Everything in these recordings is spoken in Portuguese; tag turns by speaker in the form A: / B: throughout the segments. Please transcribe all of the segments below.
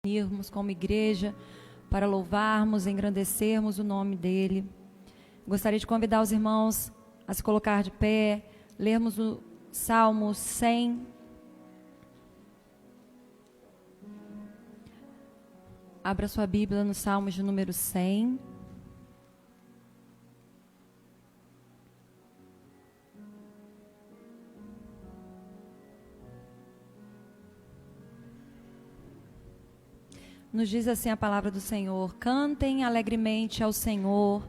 A: Irmos como igreja para louvarmos, engrandecermos o nome dele. Gostaria de convidar os irmãos a se colocar de pé, lermos o Salmo 100. Abra sua Bíblia no Salmo de número 100. Nos diz assim a palavra do Senhor: cantem alegremente ao Senhor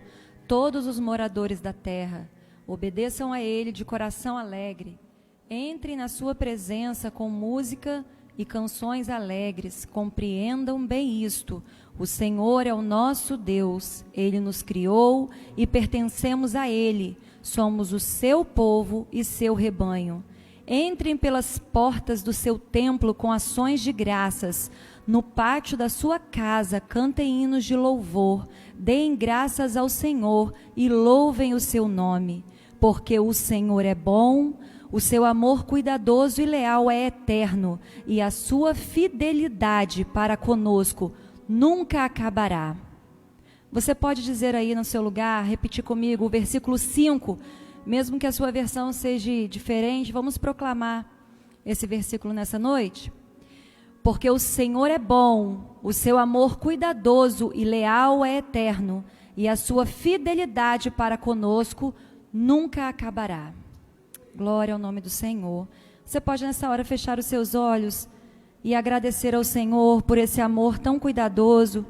A: todos os moradores da terra, obedeçam a Ele de coração alegre, entrem na sua presença com música e canções alegres, compreendam bem isto: o Senhor é o nosso Deus, Ele nos criou e pertencemos a Ele, somos o seu povo e seu rebanho. Entrem pelas portas do seu templo com ações de graças, no pátio da sua casa cantem hinos de louvor, deem graças ao Senhor e louvem o seu nome, porque o Senhor é bom, o seu amor cuidadoso e leal é eterno, e a sua fidelidade para conosco nunca acabará. Você pode dizer aí no seu lugar, repetir comigo o versículo 5, mesmo que a sua versão seja diferente, vamos proclamar esse versículo nessa noite? Porque o Senhor é bom, o seu amor cuidadoso e leal é eterno, e a sua fidelidade para conosco nunca acabará. Glória ao nome do Senhor. Você pode nessa hora fechar os seus olhos e agradecer ao Senhor por esse amor tão cuidadoso,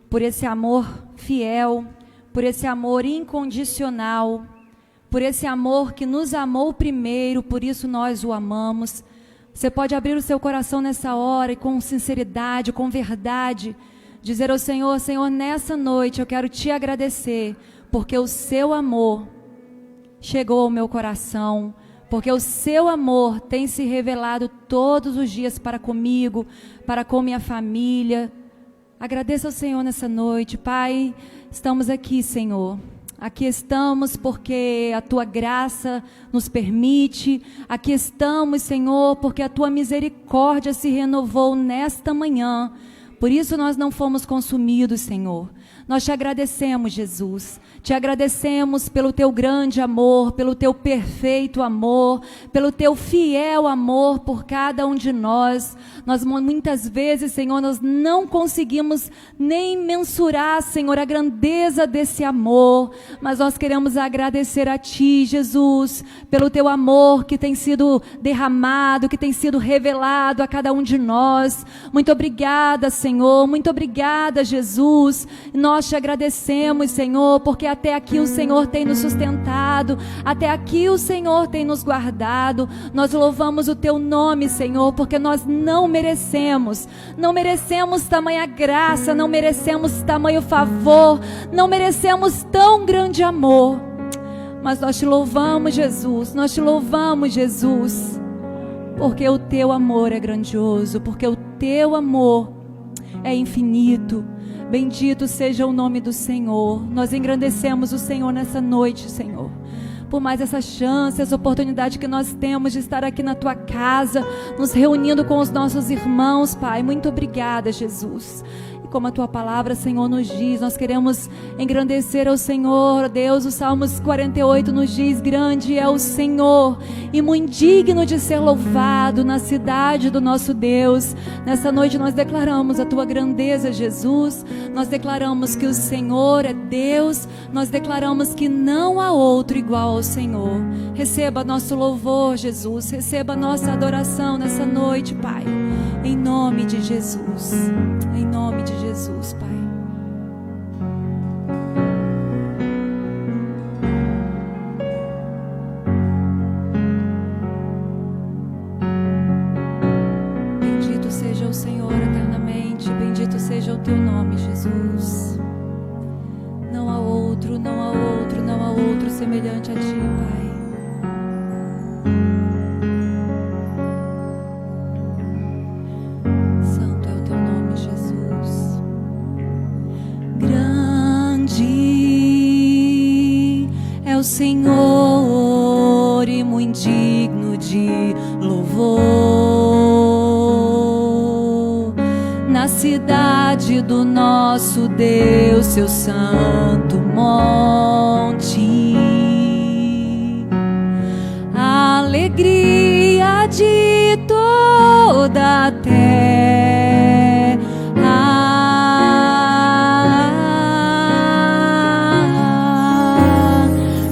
A: por esse amor fiel, por esse amor incondicional, por esse amor que nos amou primeiro, por isso nós o amamos. Você pode abrir o seu coração nessa hora e com sinceridade, com verdade, dizer ao Senhor: Senhor, nessa noite eu quero te agradecer, porque o seu amor chegou ao meu coração, porque o seu amor tem se revelado todos os dias para comigo, para com minha família. Agradeça ao Senhor nessa noite. Pai, estamos aqui, Senhor. Aqui estamos porque a Tua graça nos permite. Aqui estamos, Senhor, porque a Tua misericórdia se renovou nesta manhã. Por isso nós não fomos consumidos, Senhor. Nós te agradecemos, Jesus. Te agradecemos pelo Teu grande amor, pelo Teu perfeito amor, pelo Teu fiel amor por cada um de nós. Nós muitas vezes, Senhor, nós não conseguimos nem mensurar, Senhor, a grandeza desse amor, mas nós queremos agradecer a Ti, Jesus, pelo Teu amor que tem sido derramado, que tem sido revelado a cada um de nós. Muito obrigada, Senhor, muito obrigada, Jesus. Nós te agradecemos, Senhor, porque até aqui o Senhor tem nos sustentado, até aqui o Senhor tem nos guardado. Nós louvamos o Teu nome, Senhor, porque nós não merecemos tamanha graça, não merecemos tamanho favor, não merecemos tão grande amor, mas nós te louvamos, Jesus, nós te louvamos, Jesus, porque o Teu amor é grandioso, porque o Teu amor é infinito. Bendito seja o nome do Senhor. Nós engrandecemos o Senhor nessa noite, Senhor, por mais essa chance, essa oportunidade que nós temos de estar aqui na Tua casa, nos reunindo com os nossos irmãos, Pai. Muito obrigada, Jesus. E como a Tua palavra, Senhor, nos diz, nós queremos engrandecer ao Senhor, Deus. O Salmos 48 nos diz: grande é o Senhor e muito digno de ser louvado na cidade do nosso Deus. Nessa noite nós declaramos a Tua grandeza, Jesus. Nós declaramos que o Senhor é Deus. Nós declaramos que não há outro igual ao Senhor. Receba nosso louvor, Jesus. Receba nossa adoração nessa noite, Pai. Em nome de Jesus. Em nome de Jesus, Pai. Bendito seja o Senhor eternamente. Bendito seja o Teu nome, Jesus. Não há outro, não há outro, não há outro semelhante a Ti, Pai. Santo é o Teu nome, Jesus. Grande é o Senhor e muito digno de louvor. Na cidade do nosso Deus, seu santo monte. Alegria de toda a terra,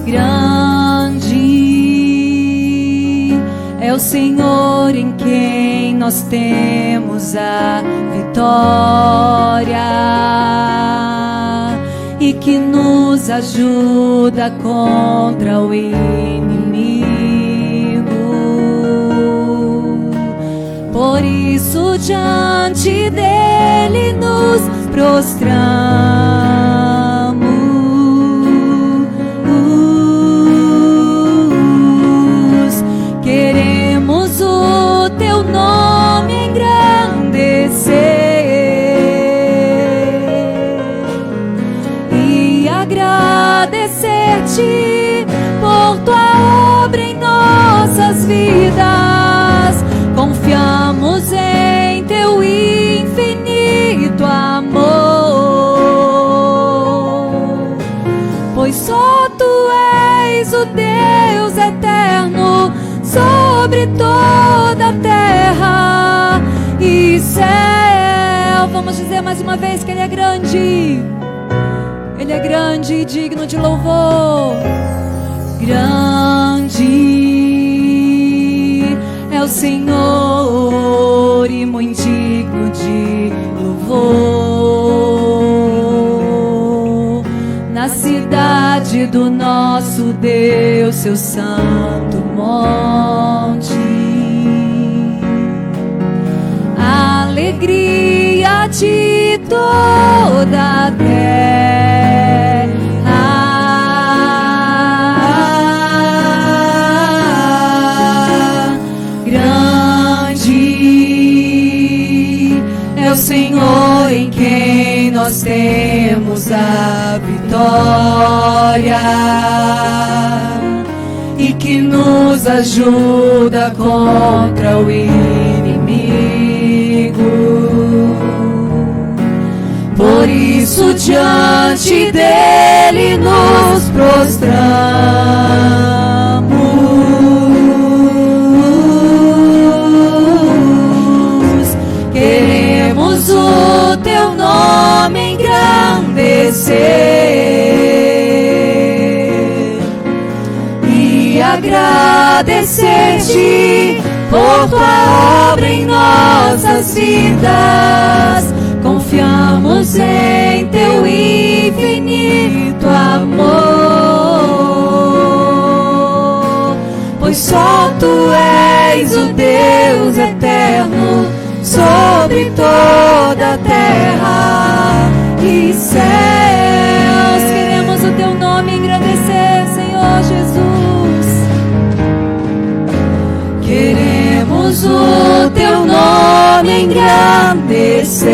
A: grande é o Senhor em quem nós temos a vitória e que nos ajuda contra o inimigo. Por isso diante dele nos prostramos. Queremos o teu nome engrandecer e agradecer-te por tua obra em nossas vidas. Confiamos em teu infinito amor, pois só tu és o Deus eterno sobre toda a terra e céu. Vamos dizer mais uma vez que Ele é grande. Ele é grande e digno de louvor. Grande é o Senhor e muito digno de louvor. Na cidade do nosso Deus, seu santo monte. Alegria de toda a terra, grande é o Senhor em quem nós temos a vitória e que nos ajuda contra o inimigo. Por isso diante dele nos prostramos. Queremos o teu nome engrandecer e agradecer-te por tua obra em nossas vidas. Confiamos em teu infinito amor, pois só tu és o Deus eterno sobre toda a terra e céus. Queremos o teu nome engrandecer, Senhor Jesus. Queremos o teu nome engrandecer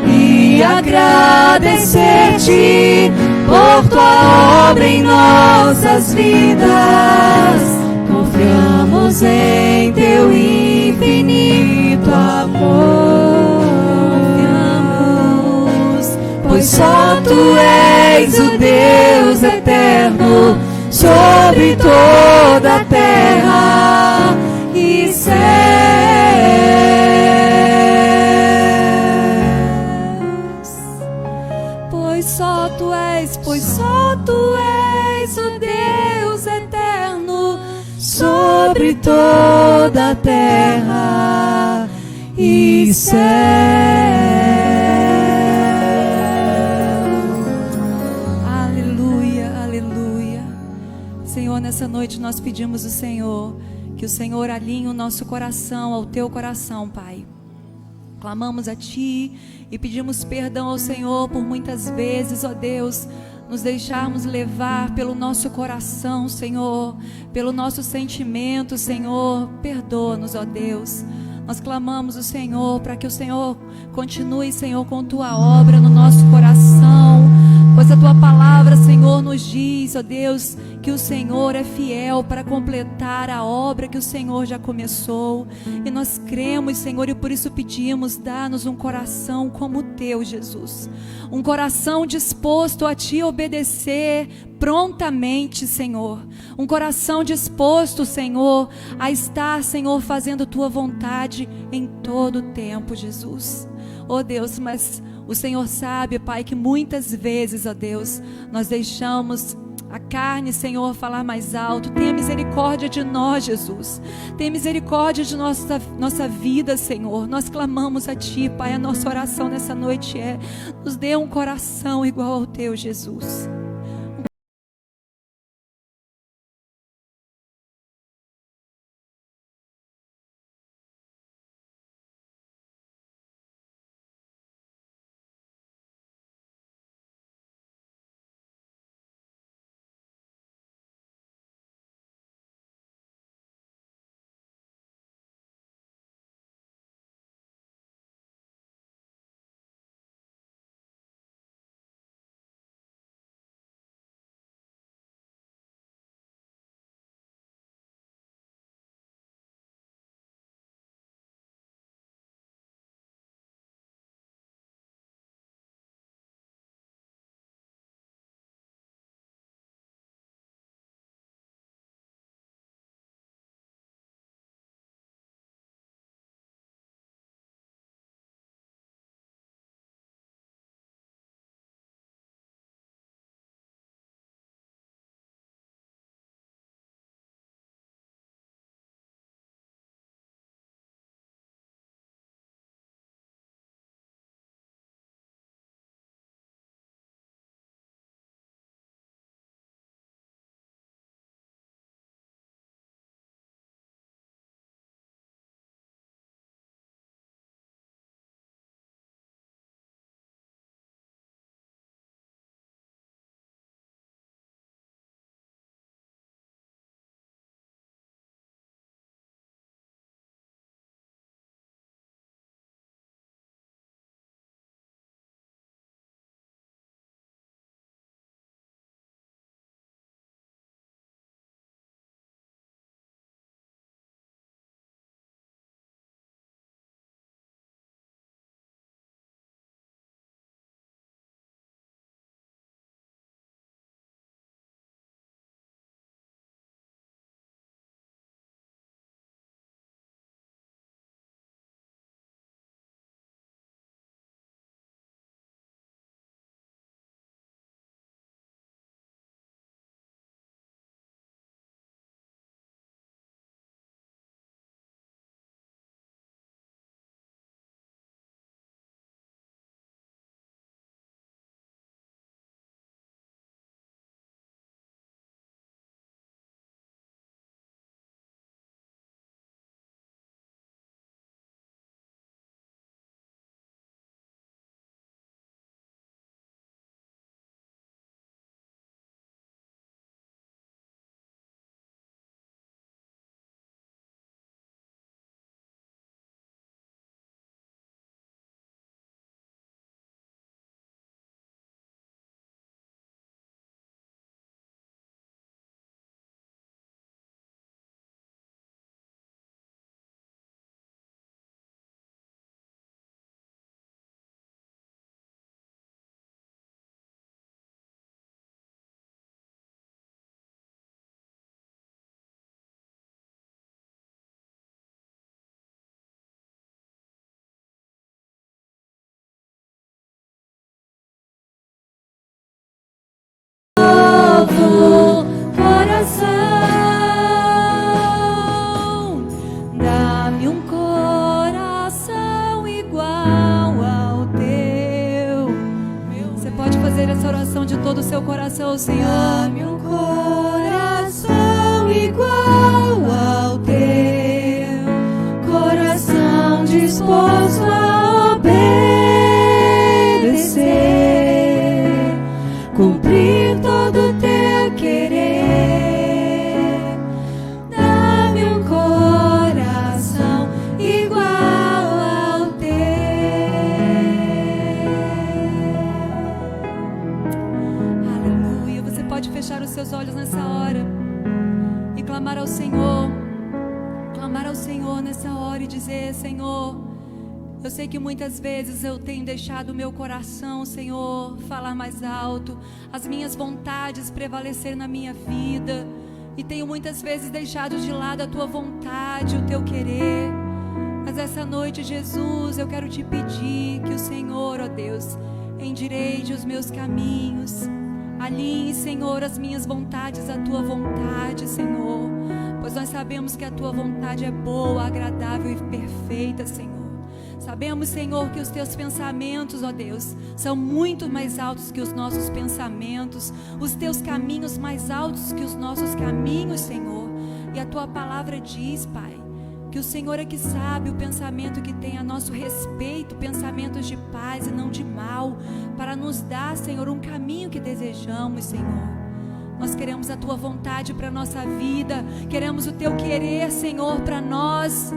A: e agradecer-te por tua obra em nossas vidas. Confiamos em teu infinito amor. Confiamos, pois só tu és o Deus eterno sobre toda a terra e céus. Pois só tu és o Deus eterno sobre toda a terra e céu. Aleluia, aleluia. Senhor, nessa noite nós pedimos ao Senhor que o Senhor alinhe o nosso coração ao teu coração, Pai. Clamamos a Ti e pedimos perdão ao Senhor por muitas vezes, ó Deus, nos deixarmos levar pelo nosso coração, Senhor, pelo nosso sentimento, Senhor. Perdoa-nos, ó Deus. Nós clamamos o Senhor para que o Senhor continue, Senhor, com Tua obra no nosso coração, pois a Tua palavra, Senhor, nos diz, ó Deus, que que o Senhor é fiel para completar a obra que o Senhor já começou. E nós cremos, Senhor, e por isso pedimos, dá-nos um coração como o teu, Jesus. Um coração disposto a te obedecer prontamente, Senhor. Um coração disposto, Senhor, a estar, Senhor, fazendo tua vontade em todo o tempo, Jesus. Oh Deus, mas o Senhor sabe, Pai, que muitas vezes, ó Deus, nós deixamos a carne, Senhor, falar mais alto. Tenha misericórdia de nós, Jesus. Tenha misericórdia de nossa vida, Senhor. Nós clamamos a Ti, Pai. A nossa oração nessa noite é: nos dê um coração igual ao Teu, Jesus. Todo o seu coração, Senhor.
B: Dá-me um coração igual ao teu, coração disposto a obedecer, cumprir todo o teu querer. Dá-me um coração igual ao teu.
A: Pode fechar os seus seus olhos nessa hora e clamar ao Senhor nessa hora e dizer: Senhor, eu sei que muitas vezes eu tenho deixado o meu coração, Senhor, falar mais alto, as minhas vontades prevalecer na minha vida, e tenho muitas vezes deixado de lado a Tua vontade, o Teu querer. Mas essa noite, Jesus, eu quero Te pedir que o Senhor, ó Deus, endireite os meus caminhos, alinhe, Senhor, as minhas vontades à Tua vontade, Senhor, pois nós sabemos que a Tua vontade é boa, agradável e perfeita, Senhor. Sabemos, Senhor, que os Teus pensamentos, ó Deus, são muito mais altos que os nossos pensamentos, os Teus caminhos mais altos que os nossos caminhos, Senhor. E a Tua palavra diz, Pai, que o Senhor é que sabe o pensamento que tem a nosso respeito, pensamentos de paz e não de mal, para nos dar, Senhor, um caminho que desejamos, Senhor. Nós queremos a Tua vontade para a nossa vida, queremos o Teu querer, Senhor, para nós.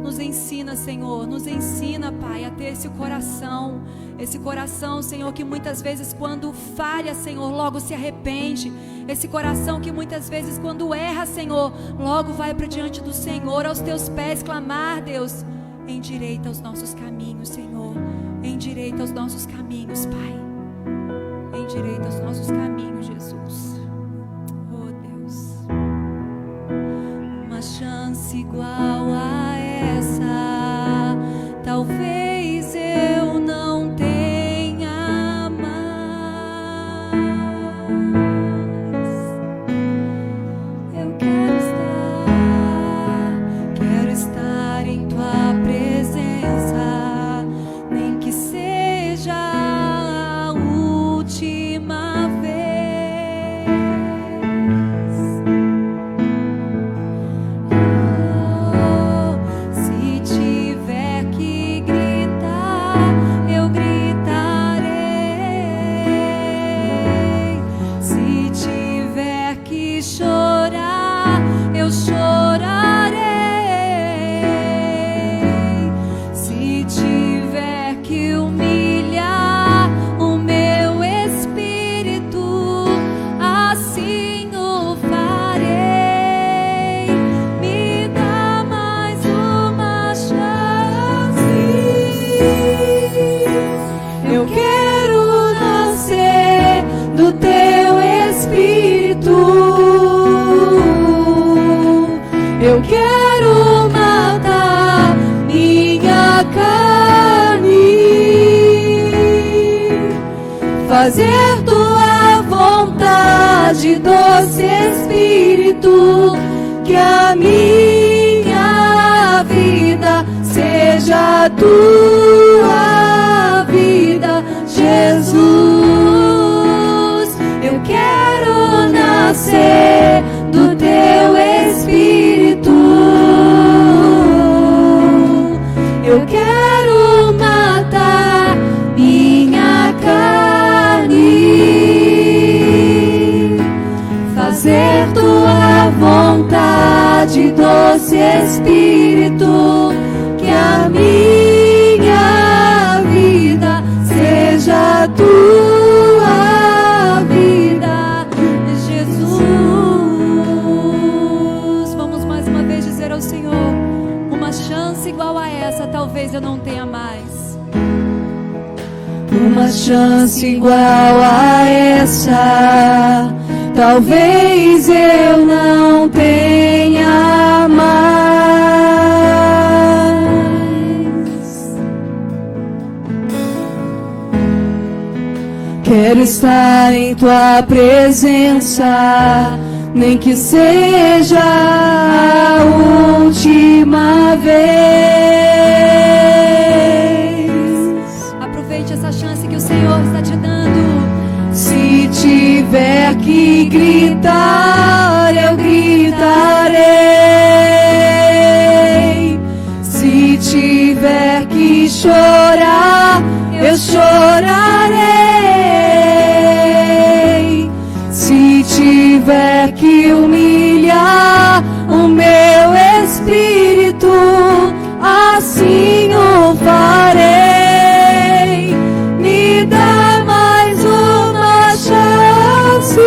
A: Nos ensina, Senhor, nos ensina, Pai, a ter esse coração, Senhor, que muitas vezes quando falha, Senhor, logo se arrepende. Esse coração que muitas vezes quando erra, Senhor, logo vai para diante do Senhor, aos Teus pés, clamar, Deus, endireita os nossos caminhos, Senhor, endireita os nossos caminhos, Pai, endireita os nossos caminhos, Jesus. Oh, Deus, uma chance igual a essa, talvez eu não tenha mais. Eu quero estar em Tua presença, nem que seja a última vez. Eu quero matar minha carne, fazer Tua vontade, doce Espírito, que a minha vida seja a Tua vida, Jesus. Eu quero nascer do Teu Espírito, eu quero matar minha carne, fazer Tua vontade, doce Espírito, que a minha vida seja a Tua vida, Jesus. Vamos mais uma vez dizer ao Senhor: uma chance igual a essa talvez eu não tenha mais.
B: Uma chance igual a essa talvez eu não tenha mais. Quero estar em Tua presença, nem que seja a última vez.
A: Aproveite essa chance que o Senhor está te dando.
B: Se tiver que gritar, eu gritarei. Se tiver que chorar, eu chorarei. Se tiver que humilhar o meu espírito, assim o farei. Me dá mais uma chance.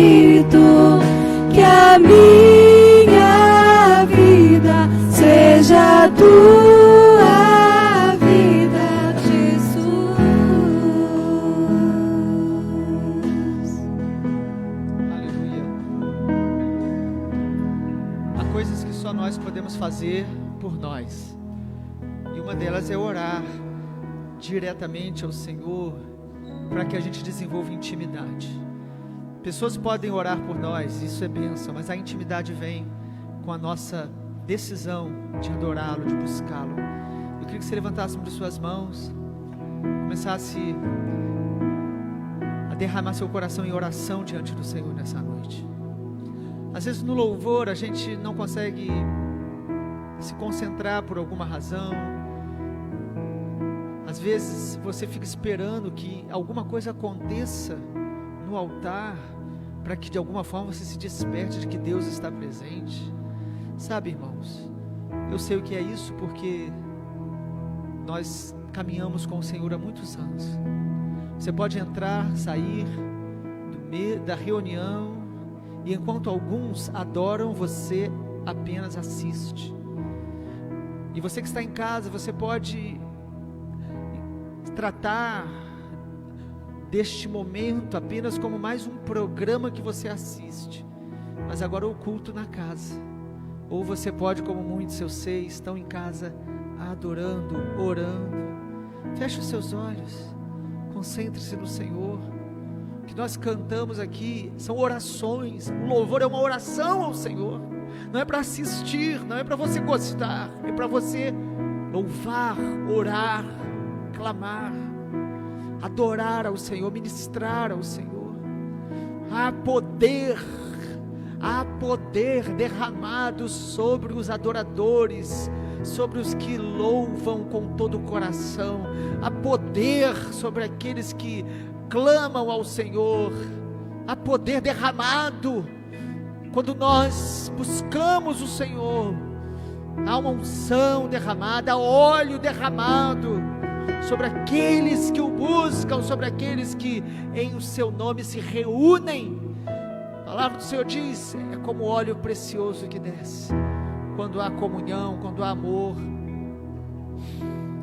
B: Espírito, que a minha vida seja a tua vida, Jesus.
C: Aleluia. Há coisas que só nós podemos fazer por nós, e uma delas é orar diretamente ao Senhor, para que a gente desenvolva intimidade. Pessoas podem orar por nós, isso é bênção, mas a intimidade vem com a nossa decisão de adorá-lo, de buscá-lo. Eu queria que você levantasse uma de suas mãos, começasse a derramar seu coração em oração diante do Senhor nessa noite. Às vezes no louvor a gente não consegue se concentrar por alguma razão. Às vezes você fica esperando que alguma coisa aconteça no altar, para que de alguma forma você se desperte de que Deus está presente. Sabe, irmãos, eu sei o que é isso, porque nós caminhamos com o Senhor há muitos anos. Você pode entrar, sair da reunião, e enquanto alguns adoram, você apenas assiste. E você que está em casa, você pode tratar deste momento apenas como mais um programa que você assiste, mas agora o culto na casa. Ou você pode, como muitos eu sei, estão em casa adorando, orando. Feche os seus olhos, concentre-se no Senhor. O que nós cantamos aqui são orações. O louvor é uma oração ao Senhor. Não é para assistir, não é para você gostar, é para você louvar, orar, clamar, adorar ao Senhor, ministrar ao Senhor. Há poder derramado sobre os adoradores, sobre os que louvam com todo o coração. Há poder sobre aqueles que clamam ao Senhor. Há poder derramado quando nós buscamos o Senhor. Há uma unção derramada, há óleo derramado sobre aqueles que o buscam, sobre aqueles que em o seu nome se reúnem. A palavra do Senhor diz, é como óleo precioso que desce, quando há comunhão, quando há amor.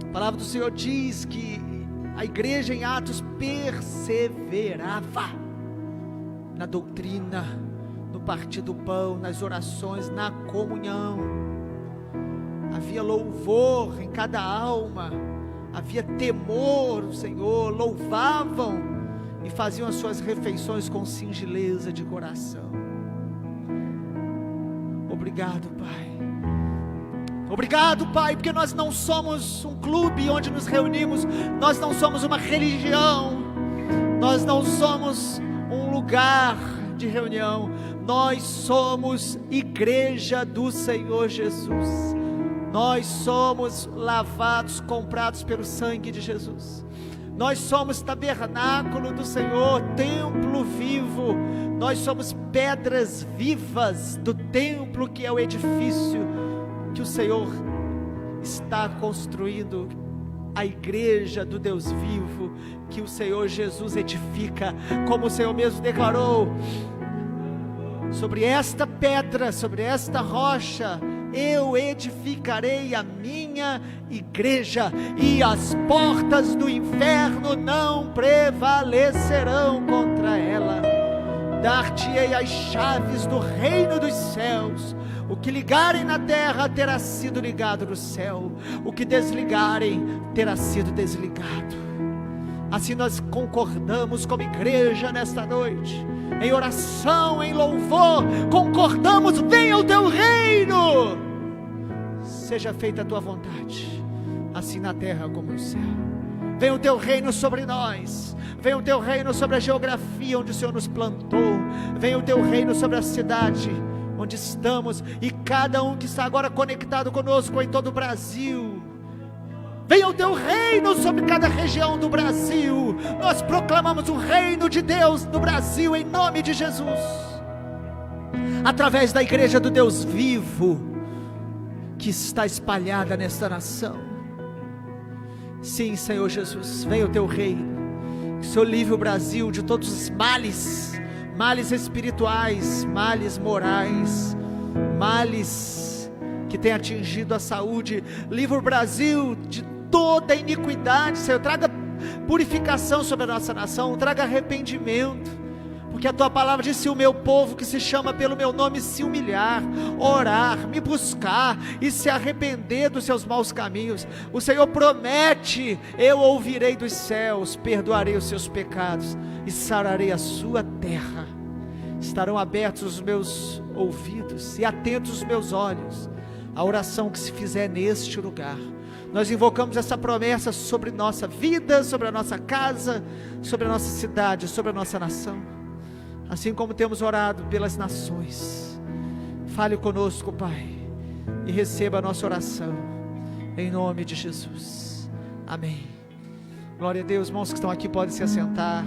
C: A palavra do Senhor diz que a igreja em Atos perseverava na doutrina, no partir do pão, nas orações, na comunhão. Havia louvor em cada alma, havia temor do Senhor, louvavam e faziam as suas refeições com singeleza de coração. Obrigado, Pai. Obrigado, Pai, porque nós não somos um clube onde nos reunimos, nós não somos uma religião, nós não somos um lugar de reunião, nós somos igreja do Senhor Jesus. Nós somos lavados, comprados pelo sangue de Jesus. Nós somos tabernáculo do Senhor, templo vivo. Nós somos pedras vivas do templo que é o edifício que o Senhor está construindo, a igreja do Deus vivo, que o Senhor Jesus edifica, como o Senhor mesmo declarou: sobre esta pedra, sobre esta rocha, eu edificarei a minha igreja, e as portas do inferno não prevalecerão contra ela. Dar-te-ei as chaves do reino dos céus. O que ligarem na terra terá sido ligado no céu, o que desligarem terá sido desligado. Assim nós concordamos como igreja nesta noite, em oração, em louvor, concordamos: venha o teu reino, seja feita a tua vontade, assim na terra como no céu. Venha o teu reino sobre nós, venha o teu reino sobre a geografia onde o Senhor nos plantou, venha o teu reino sobre a cidade onde estamos, e cada um que está agora conectado conosco em todo o Brasil. Venha o teu reino sobre cada região do Brasil. Nós proclamamos o reino de Deus no Brasil em nome de Jesus, através da igreja do Deus vivo que está espalhada nesta nação. Sim, Senhor Jesus, venha o teu reino, que o Senhor livre o Brasil de todos os males, males espirituais, males morais, males que têm atingido a saúde. Livra o Brasil de toda iniquidade, Senhor. Traga purificação sobre a nossa nação, traga arrependimento, porque a tua palavra diz: se o meu povo que se chama pelo meu nome se humilhar, orar, me buscar e se arrepender dos seus maus caminhos, o Senhor promete: eu ouvirei dos céus, perdoarei os seus pecados e sararei a sua terra. Estarão abertos os meus ouvidos e atentos os meus olhos à oração que se fizer neste lugar. Nós invocamos essa promessa sobre nossa vida, sobre a nossa casa, sobre a nossa cidade, sobre a nossa nação, assim como temos orado pelas nações. Fale conosco, Pai, e receba a nossa oração, em nome de Jesus, amém. Glória a Deus. Irmãos que estão aqui podem se assentar.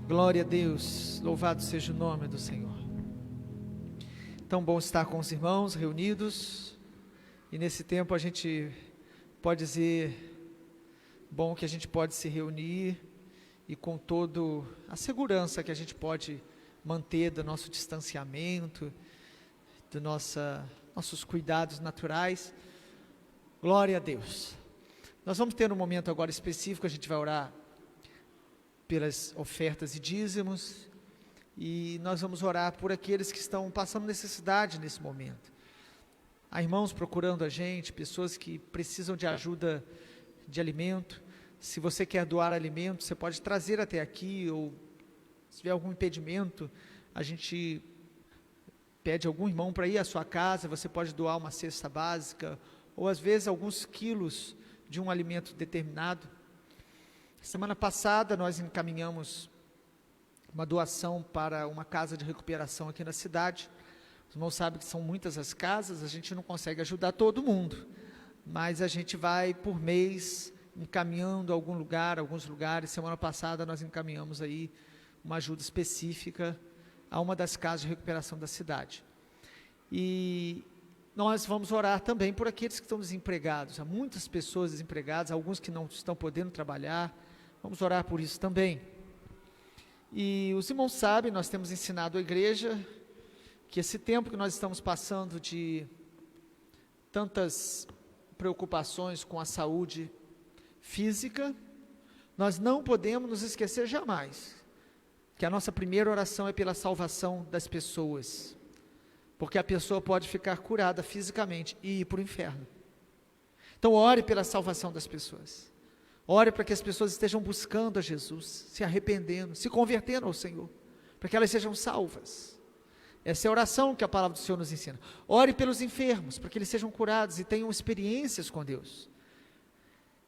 C: Glória a Deus, louvado seja o nome do Senhor. Tão bom estar com os irmãos reunidos, e nesse tempo a gente pode dizer, bom que a gente pode se reunir, e com toda a segurança que a gente pode manter do nosso distanciamento, nossos cuidados naturais. Glória a Deus. Nós vamos ter um momento agora específico, a gente vai orar pelas ofertas e dízimos, e nós vamos orar por aqueles que estão passando necessidade nesse momento. Há irmãos procurando a gente, pessoas que precisam de ajuda de alimento. Se você quer doar alimento, você pode trazer até aqui, ou se tiver algum impedimento, a gente pede algum irmão para ir à sua casa, você pode doar uma cesta básica, ou às vezes alguns quilos de um alimento determinado. Semana passada nós encaminhamos uma doação para uma casa de recuperação aqui na cidade. Os irmãos sabem que são muitas as casas, a gente não consegue ajudar todo mundo, mas a gente vai por mês encaminhando alguns lugares. Semana passada nós encaminhamos aí uma ajuda específica a uma das casas de recuperação da cidade. E nós vamos orar também por aqueles que estão desempregados. Há muitas pessoas desempregadas, alguns que não estão podendo trabalhar. Vamos orar por isso também. E os irmãos sabem, nós temos ensinado à igreja que esse tempo que nós estamos passando de tantas preocupações com a saúde física, nós não podemos nos esquecer jamais que a nossa primeira oração é pela salvação das pessoas, porque a pessoa pode ficar curada fisicamente e ir para o inferno. Então ore pela salvação das pessoas, ore para que as pessoas estejam buscando a Jesus, se arrependendo, se convertendo ao Senhor, para que elas sejam salvas. Essa é a oração que a palavra do Senhor nos ensina. Ore pelos enfermos, para que eles sejam curados e tenham experiências com Deus.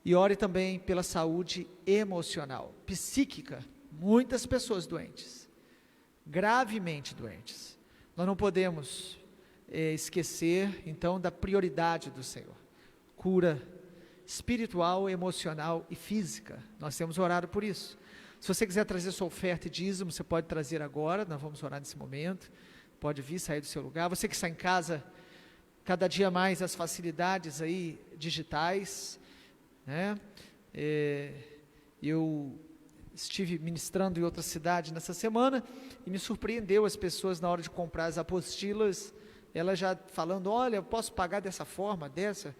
C: E ore também pela saúde emocional, psíquica. Muitas pessoas doentes, gravemente doentes. Nós não podemos esquecer, então, da prioridade do Senhor. Cura espiritual, emocional e física. Nós temos orado por isso. Se você quiser trazer sua oferta e dízimo, você pode trazer agora, nós vamos orar nesse momento. Pode vir, sair do seu lugar. Você que está em casa, cada dia mais as facilidades aí digitais, né? Eu estive ministrando em outra cidade nessa semana e me surpreendeu as pessoas na hora de comprar as apostilas, elas já falando: olha, eu posso pagar dessa forma, dessa,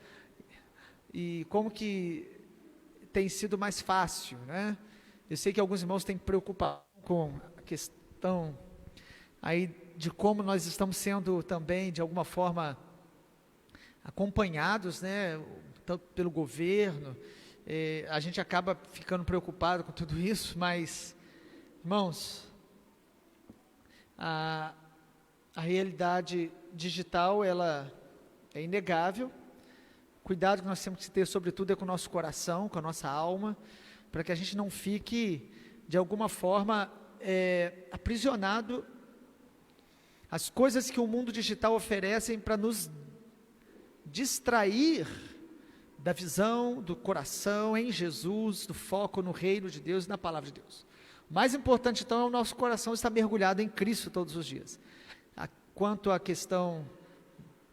C: e como que tem sido mais fácil, né? Eu sei que alguns irmãos têm preocupação com a questão aí de como nós estamos sendo também, de alguma forma, acompanhados, né, tanto pelo governo. A gente acaba ficando preocupado com tudo isso, mas, irmãos, a realidade digital, ela é inegável. Cuidado que nós temos que ter, sobretudo, é com o nosso coração, com a nossa alma, para que a gente não fique, de alguma forma, aprisionado às coisas que o mundo digital oferecem para nos distrair da visão, do coração em Jesus, do foco no reino de Deus e na palavra de Deus. O mais importante, então, é o nosso coração estar mergulhado em Cristo todos os dias. Quanto à questão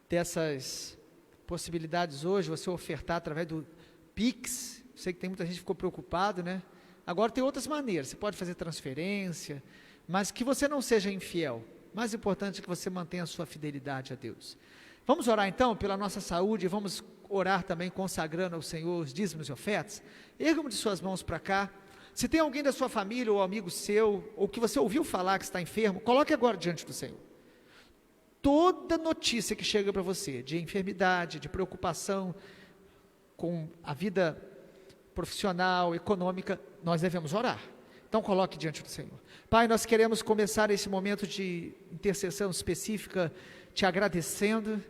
C: dessas possibilidades hoje, você ofertar através do Pix, sei que tem muita gente que ficou preocupado, né? Agora tem outras maneiras, você pode fazer transferência, mas que você não seja infiel. Mais importante é que você mantenha a sua fidelidade a Deus. Vamos orar então pela nossa saúde, vamos orar também consagrando ao Senhor os dízimos e ofertas. Erga-me de suas mãos para cá. Se tem alguém da sua família ou amigo seu, ou que você ouviu falar que está enfermo, coloque agora diante do Senhor. Toda notícia que chega para você, de enfermidade, de preocupação com a vida profissional, econômica, nós devemos orar. Então coloque diante do Senhor. Pai, nós queremos começar esse momento de intercessão específica, te agradecendo,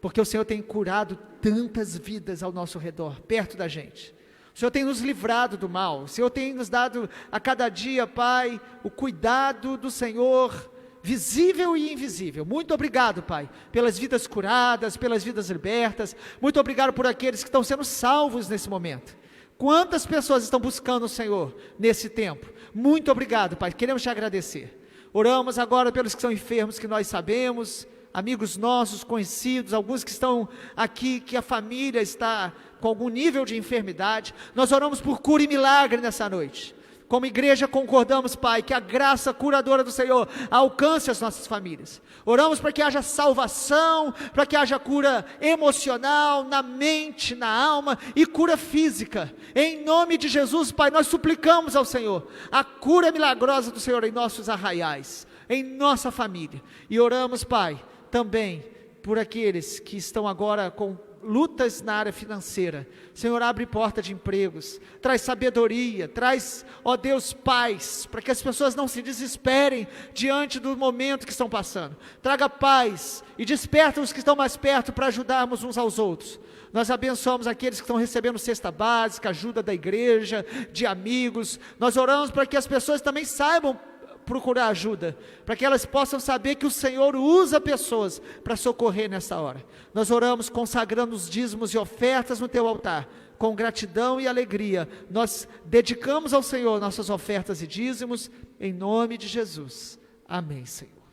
C: porque o Senhor tem curado tantas vidas ao nosso redor, perto da gente. O Senhor tem nos livrado do mal, o Senhor tem nos dado a cada dia, Pai, o cuidado do Senhor, visível e invisível. Muito obrigado, Pai, pelas vidas curadas, pelas vidas libertas. Muito obrigado por aqueles que estão sendo salvos nesse momento. Quantas pessoas estão buscando o Senhor nesse tempo? Muito obrigado, Pai, queremos te agradecer. Oramos agora pelos que são enfermos, que nós sabemos, amigos nossos, conhecidos, alguns que estão aqui, que a família está com algum nível de enfermidade. Nós oramos por cura e milagre nessa noite. Como igreja concordamos, Pai, que a graça curadora do Senhor alcance as nossas famílias. Oramos para que haja salvação, para que haja cura emocional, na mente, na alma e cura física. Em nome de Jesus, Pai, nós suplicamos ao Senhor a cura milagrosa do Senhor em nossos arraiais, em nossa família. E oramos, Pai, também por aqueles que estão agora com lutas na área financeira. Senhor, abre porta de empregos, traz sabedoria, traz, ó Deus, paz, para que as pessoas não se desesperem diante do momento que estão passando. Traga paz e desperta os que estão mais perto para ajudarmos uns aos outros. Nós abençoamos aqueles que estão recebendo cesta básica, ajuda da igreja, de amigos. Nós oramos para que as pessoas também saibam procurar ajuda, para que elas possam saber que o Senhor usa pessoas para socorrer nessa hora. Nós oramos consagrando os dízimos e ofertas no teu altar, com gratidão e alegria. Nós dedicamos ao Senhor nossas ofertas e dízimos, em nome de Jesus. Amém, Senhor.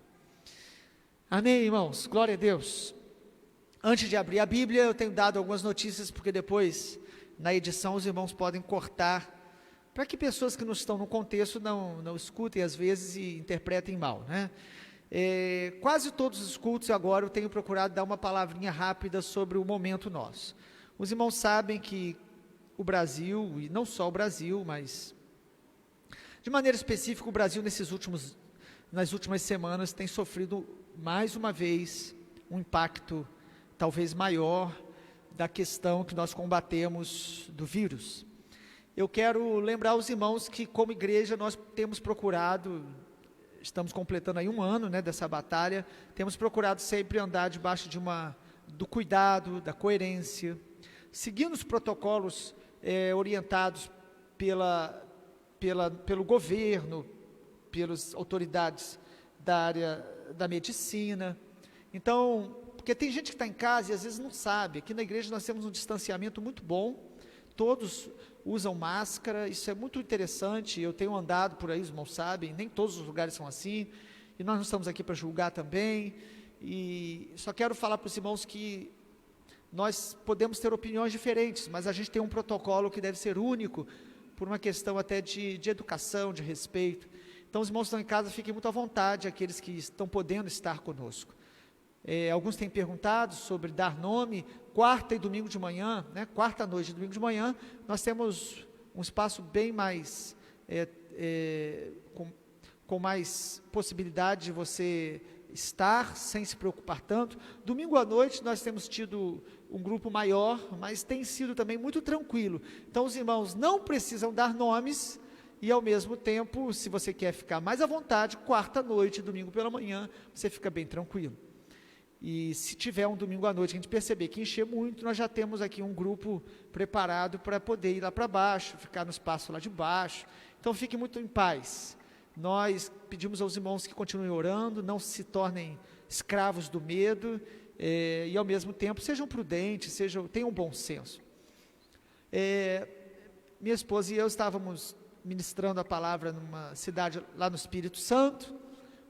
C: Amém, irmãos, glória a Deus. Antes de abrir a Bíblia, eu tenho dado algumas notícias, porque depois, na edição, os irmãos podem cortar, para que pessoas que não estão no contexto não escutem às vezes e interpretem mal, né? Quase todos os cultos agora eu tenho procurado dar uma palavrinha rápida sobre o momento nosso. Os irmãos sabem que o Brasil, e não só o Brasil, mas de maneira específica o Brasil nas últimas semanas tem sofrido mais uma vez um impacto talvez maior da questão que nós combatemos do vírus. Eu quero lembrar os irmãos que, como igreja, nós temos procurado, estamos completando aí um ano, né, dessa batalha, temos procurado sempre andar debaixo do cuidado, da coerência, seguindo os protocolos orientados pelo governo, pelas autoridades da área da medicina. Então, porque tem gente que está em casa e às vezes não sabe. Aqui na igreja nós temos um distanciamento muito bom, todos usam máscara, isso é muito interessante. Eu tenho andado por aí, os irmãos sabem, nem todos os lugares são assim, e nós não estamos aqui para julgar também, e só quero falar para os irmãos que nós podemos ter opiniões diferentes, mas a gente tem um protocolo que deve ser único, por uma questão até de educação, de respeito. Então os irmãos que estão em casa, fiquem muito à vontade, aqueles que estão podendo estar conosco. Alguns têm perguntado sobre dar nome. Quarta e domingo de manhã, né, quarta noite e domingo de manhã, nós temos um espaço bem mais, com mais possibilidade de você estar sem se preocupar tanto. Domingo à noite nós temos tido um grupo maior, mas tem sido também muito tranquilo. Então os irmãos não precisam dar nomes, e ao mesmo tempo, se você quer ficar mais à vontade, quarta noite e domingo pela manhã, você fica bem tranquilo. E se tiver um domingo à noite, a gente perceber que encher muito, nós já temos aqui um grupo preparado para poder ir lá para baixo, ficar no espaço lá de baixo. Então fique muito em paz. Nós pedimos aos irmãos que continuem orando, não se tornem escravos do medo, e ao mesmo tempo sejam prudentes, tenham bom senso. Minha esposa e eu estávamos ministrando a palavra numa cidade lá no Espírito Santo,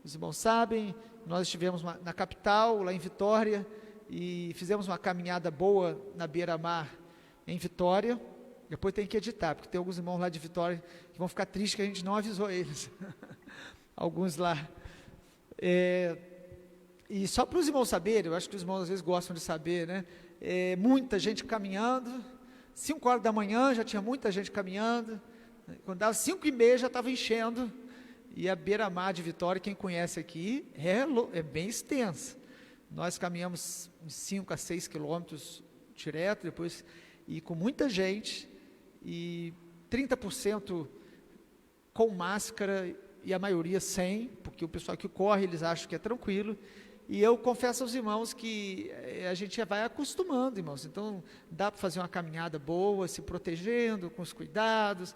C: os irmãos sabem. Nós estivemos na capital, lá em Vitória, e fizemos uma caminhada boa na beira-mar em Vitória. Depois tem que editar, porque tem alguns irmãos lá de Vitória que vão ficar tristes que a gente não avisou eles. alguns lá. E só para os irmãos saberem, eu acho que os irmãos às vezes gostam de saber, né? Muita gente caminhando, 5 horas da manhã já tinha muita gente caminhando, quando dava 5h30 já estava enchendo, e a beira-mar de Vitória, quem conhece aqui, é bem extensa. Nós caminhamos 5 a 6 quilômetros direto, depois, e com muita gente, e 30% com máscara, e a maioria sem, porque o pessoal que corre, eles acham que é tranquilo, e eu confesso aos irmãos que a gente vai acostumando, irmãos, então dá para fazer uma caminhada boa, se protegendo, com os cuidados,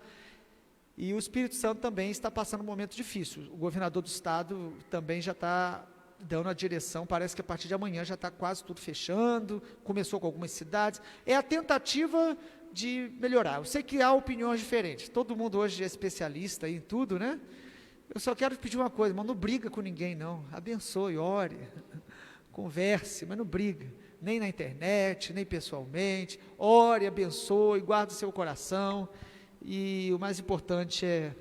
C: e o Espírito Santo também está passando um momento difícil. O governador do estado também já está dando a direção, parece que a partir de amanhã já está quase tudo fechando, começou com algumas cidades, é a tentativa de melhorar. Eu sei que há opiniões diferentes, todo mundo hoje é especialista em tudo, né? Eu só quero pedir uma coisa, mas não briga com ninguém não, abençoe, ore, converse, mas não briga, nem na internet, nem pessoalmente, ore, abençoe, guarde o seu coração, e o mais importante é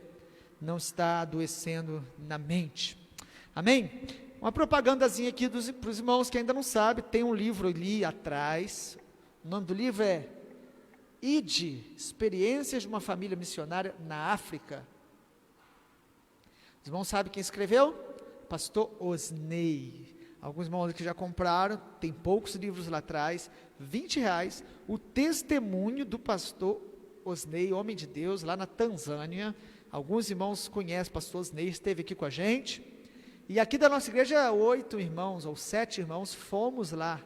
C: não estar adoecendo na mente, amém? Uma propagandazinha aqui para os irmãos que ainda não sabem, tem um livro ali atrás, o nome do livro é Ide, Experiências de uma Família Missionária na África. Os irmãos sabem quem escreveu? Pastor Osney. Alguns irmãos que já compraram, tem poucos livros lá atrás, R$20, o testemunho do pastor Osney, homem de Deus, lá na Tanzânia. Alguns irmãos conhecem o pastor Osney, esteve aqui com a gente, e aqui da nossa igreja, 8 irmãos, ou 7 irmãos, fomos lá,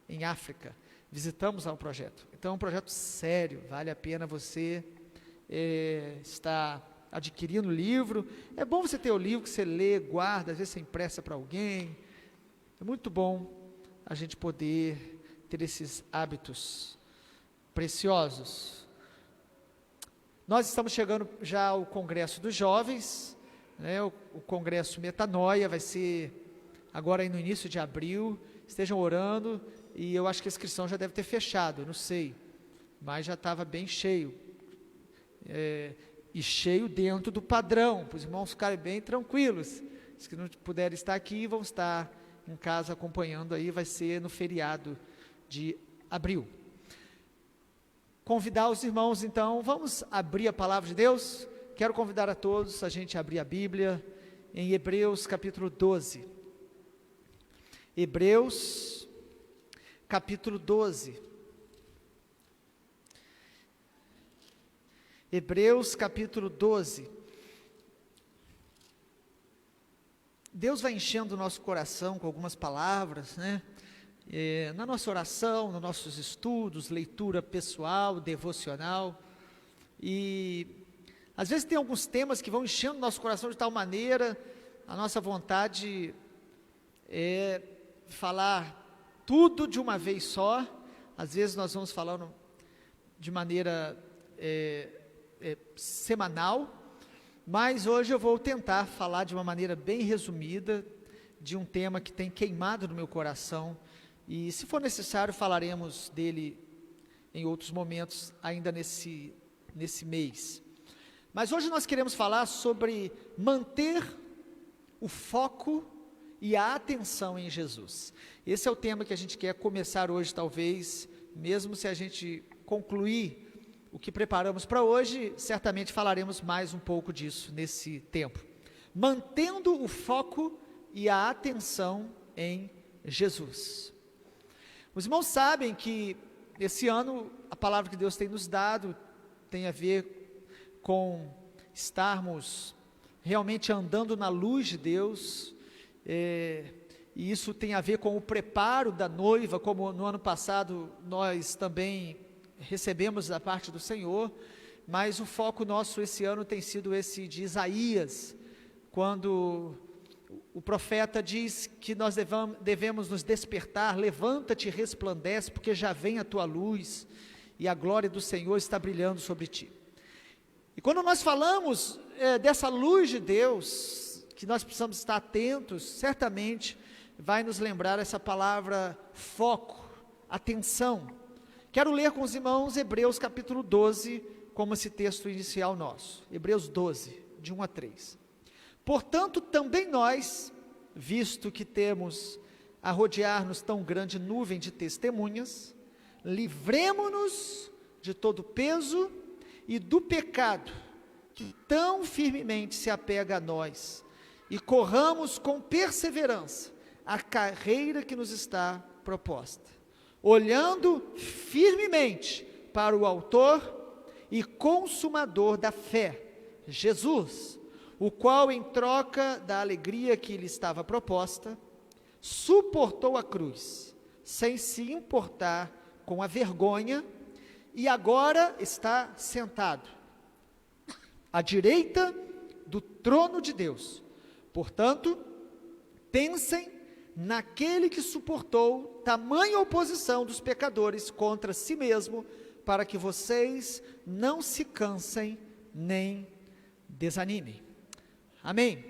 C: em África, visitamos lá um projeto. Então é um projeto sério, vale a pena você estar adquirindo o livro. É bom você ter o livro que você lê, guarda, às vezes você empresta para alguém. É muito bom a gente poder ter esses hábitos preciosos. Nós estamos chegando já ao Congresso dos Jovens, né? O Congresso Metanoia vai ser agora aí no início de abril. Estejam orando, e eu acho que a inscrição já deve ter fechado, não sei, mas já estava bem cheio, e cheio dentro do padrão, para os irmãos ficarem bem tranquilos. Os que não puderem estar aqui, vão estar em casa acompanhando aí, vai ser no feriado de abril. Convidar os irmãos, então, vamos abrir a palavra de Deus? Quero convidar a todos a gente abrir a Bíblia em Hebreus capítulo 12. Hebreus capítulo 12. Hebreus capítulo 12. Deus vai enchendo o nosso coração com algumas palavras, né? Na nossa oração, nos nossos estudos, leitura pessoal, devocional, e às vezes tem alguns temas que vão enchendo o nosso coração de tal maneira, a nossa vontade é falar tudo de uma vez só. Às vezes nós vamos falando de maneira semanal, mas hoje eu vou tentar falar de uma maneira bem resumida, de um tema que tem queimado no meu coração, e se for necessário falaremos dele em outros momentos, ainda nesse mês. Mas hoje nós queremos falar sobre manter o foco e a atenção em Jesus. Esse é o tema que a gente quer começar hoje, talvez, mesmo se a gente concluir o que preparamos para hoje, certamente falaremos mais um pouco disso nesse tempo. Mantendo o foco e a atenção em Jesus. Os irmãos sabem que esse ano a palavra que Deus tem nos dado tem a ver com estarmos realmente andando na luz de Deus, e isso tem a ver com o preparo da noiva, como no ano passado nós também recebemos da parte do Senhor, mas o foco nosso esse ano tem sido esse de Isaías, quando o profeta diz que nós devemos nos despertar, levanta-te e resplandece, porque já vem a tua luz, e a glória do Senhor está brilhando sobre ti. E quando nós falamos dessa luz de Deus, que nós precisamos estar atentos, certamente vai nos lembrar essa palavra foco, atenção. Quero ler com os irmãos Hebreus capítulo 12, como esse texto inicial nosso. Hebreus 12, de 1 a 3. Portanto, também nós, visto que temos a rodear-nos tão grande nuvem de testemunhas, livremo-nos de todo peso e do pecado que tão firmemente se apega a nós, e corramos com perseverança a carreira que nos está proposta, olhando firmemente para o autor e consumador da fé, Jesus, o qual, em troca da alegria que lhe estava proposta, suportou a cruz, sem se importar com a vergonha, e agora está sentado à direita do trono de Deus. Portanto, pensem naquele que suportou tamanha oposição dos pecadores contra si mesmo, para que vocês não se cansem nem desanimem. Amém.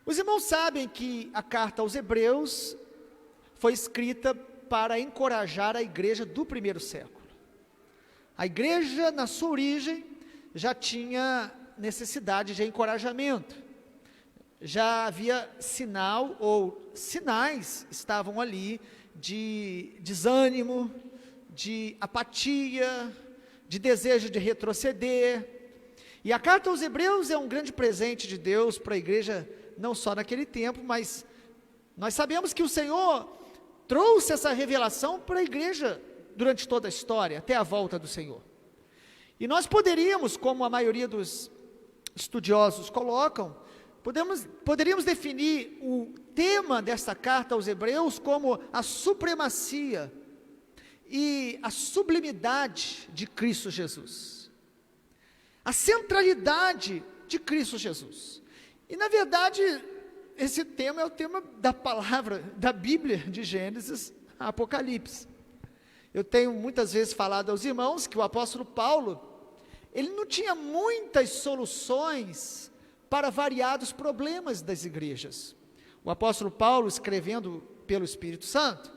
C: Os irmãos sabem que a carta aos Hebreus foi escrita para encorajar a igreja do primeiro século. A igreja, na sua origem, já tinha necessidade de encorajamento. Já havia sinal ou sinais estavam ali de desânimo, de apatia, de desejo de retroceder. E a carta aos Hebreus é um grande presente de Deus para a igreja, não só naquele tempo, mas nós sabemos que o Senhor trouxe essa revelação para a igreja durante toda a história, até a volta do Senhor. E nós poderíamos, como a maioria dos estudiosos colocam, poderíamos definir o tema desta carta aos Hebreus como a supremacia e a sublimidade de Cristo Jesus, a centralidade de Cristo Jesus. E na verdade, esse tema é o tema da palavra, da Bíblia, de Gênesis a Apocalipse. Eu tenho muitas vezes falado aos irmãos que o apóstolo Paulo, ele não tinha muitas soluções para variados problemas das igrejas. O apóstolo Paulo, escrevendo pelo Espírito Santo,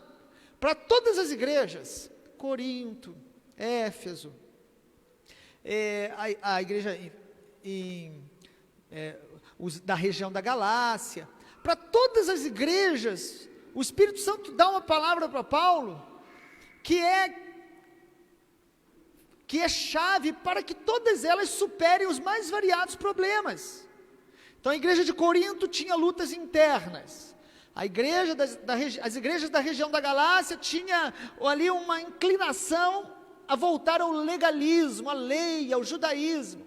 C: para todas as igrejas, Corinto, Éfeso, a igreja da região da Galácia, para todas as igrejas, o Espírito Santo dá uma palavra para Paulo, que é chave para que todas elas superem os mais variados problemas. Então a igreja de Corinto tinha lutas internas, as igrejas da região da Galácia tinha ali uma inclinação a voltar ao legalismo, à lei, ao judaísmo.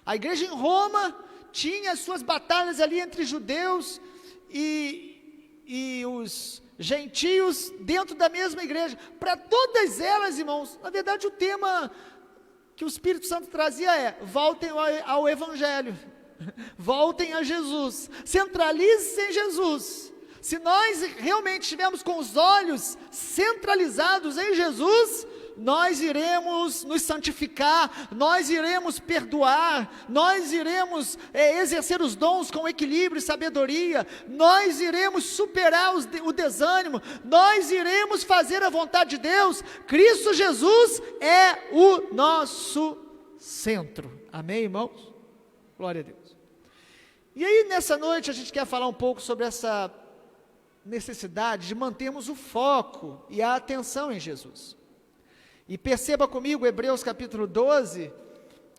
C: A igreja em Roma tinha as suas batalhas ali entre judeus e os gentios dentro da mesma igreja. Para todas elas, irmãos, na verdade o tema que o Espírito Santo trazia é: voltem ao Evangelho, voltem a Jesus, centralize-se em Jesus. Se nós realmente estivermos com os olhos centralizados em Jesus, nós iremos nos santificar, nós iremos perdoar, nós iremos exercer os dons com equilíbrio e sabedoria, nós iremos superar o desânimo, nós iremos fazer a vontade de Deus. Cristo Jesus é o nosso centro. Amém, irmãos? Glória a Deus. E aí, nessa noite, a gente quer falar um pouco sobre essa necessidade de mantermos o foco e a atenção em Jesus. E perceba comigo, Hebreus capítulo 12,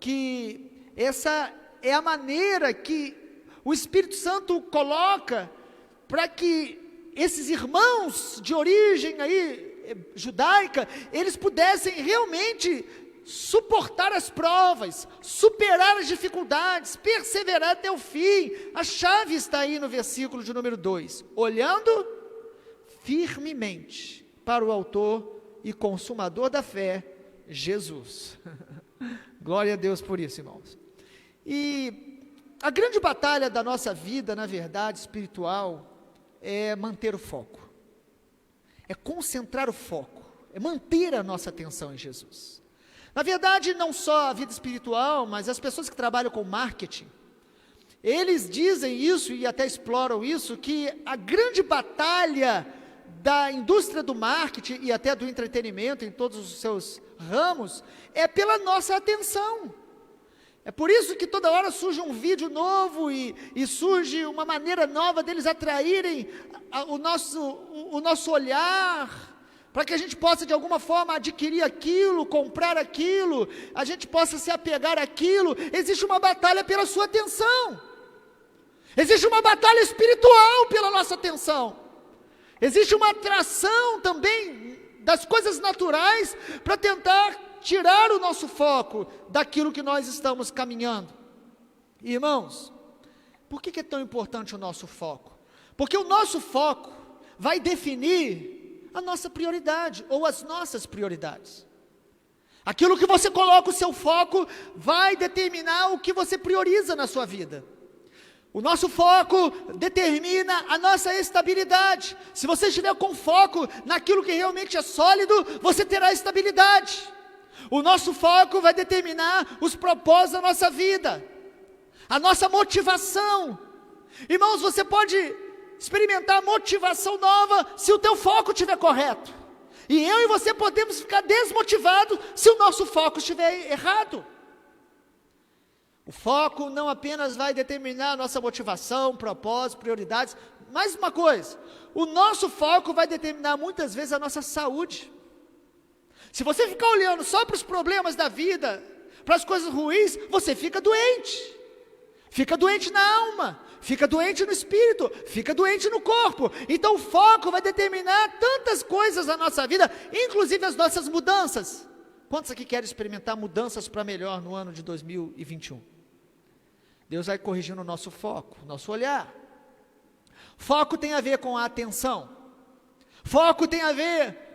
C: que essa é a maneira que o Espírito Santo coloca para que esses irmãos de origem aí judaica, eles pudessem realmente suportar as provas, superar as dificuldades, perseverar até o fim. A chave está aí no versículo de número 2, olhando firmemente para o autor e consumador da fé, Jesus. Glória a Deus por isso, irmãos. E a grande batalha da nossa vida, na verdade, espiritual, é manter o foco, é concentrar o foco, é manter a nossa atenção em Jesus. Na verdade, não só a vida espiritual, mas as pessoas que trabalham com marketing, eles dizem isso e até exploram isso, que a grande batalha da indústria do marketing e até do entretenimento em todos os seus ramos, é pela nossa atenção, É por isso que toda hora surge um vídeo novo e surge uma maneira nova deles atraírem o nosso olhar, para que a gente possa de alguma forma adquirir aquilo, comprar aquilo, a gente possa se apegar àquilo. Existe uma batalha pela sua atenção, existe uma batalha espiritual pela nossa atenção, existe uma atração também das coisas naturais para tentar tirar o nosso foco daquilo que nós estamos caminhando. Irmãos, por que é tão importante o nosso foco? Porque o nosso foco vai definir a nossa prioridade, ou as nossas prioridades. Aquilo que você coloca o seu foco, vai determinar o que você prioriza na sua vida. O nosso foco determina a nossa estabilidade. Se você estiver com foco naquilo que realmente é sólido, você terá estabilidade. O nosso foco vai determinar os propósitos da nossa vida, a nossa motivação. Irmãos, você pode experimentar motivação nova se o teu foco estiver correto. E eu e você podemos ficar desmotivados se o nosso foco estiver errado. O foco não apenas vai determinar a nossa motivação, propósito, prioridades. Mais uma coisa, o nosso foco vai determinar muitas vezes a nossa saúde. Se você ficar olhando só para os problemas da vida, para as coisas ruins, você fica doente na alma, fica doente no espírito, fica doente no corpo. Então o foco vai determinar tantas coisas na nossa vida, inclusive as nossas mudanças. Quantos aqui querem experimentar mudanças para melhor no ano de 2021? Deus vai corrigindo o nosso foco, o nosso olhar. Foco tem a ver com a atenção, foco tem a ver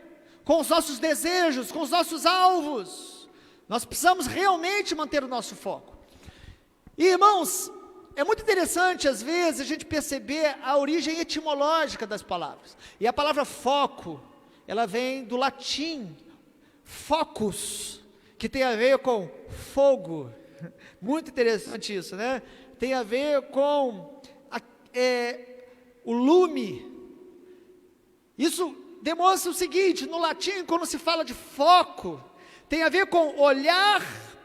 C: com os nossos desejos, com os nossos alvos. Nós precisamos realmente manter o nosso foco. E irmãos, é muito interessante às vezes a gente perceber a origem etimológica das palavras. E a palavra foco, ela vem do latim, focus, que tem a ver com fogo. Muito interessante isso, né? Tem a ver com o lume. Isso demonstra o seguinte: no latim, quando se fala de foco, tem a ver com olhar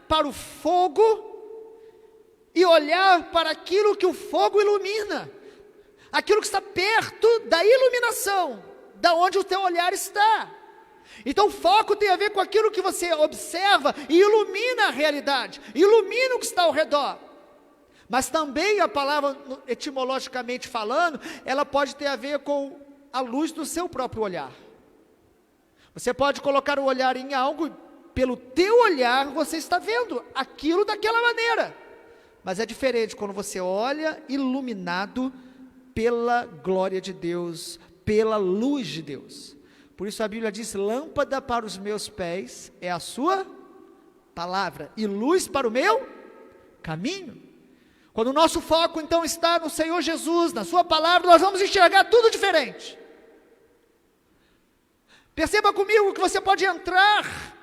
C: para o fogo e olhar para aquilo que o fogo ilumina, aquilo que está perto da iluminação, da onde o teu olhar está. Então foco tem a ver com aquilo que você observa e ilumina a realidade, ilumina o que está ao redor. Mas também a palavra, etimologicamente falando, ela pode ter a ver com a luz do seu próprio olhar. Você pode colocar o olhar em algo, pelo teu olhar você está vendo aquilo daquela maneira, mas é diferente quando você olha iluminado pela glória de Deus, pela luz de Deus. Por isso a Bíblia diz: lâmpada para os meus pés é a sua palavra, e luz para o meu caminho. Quando o nosso foco então está no Senhor Jesus, na sua palavra, nós vamos enxergar tudo diferente. Perceba comigo que você pode entrar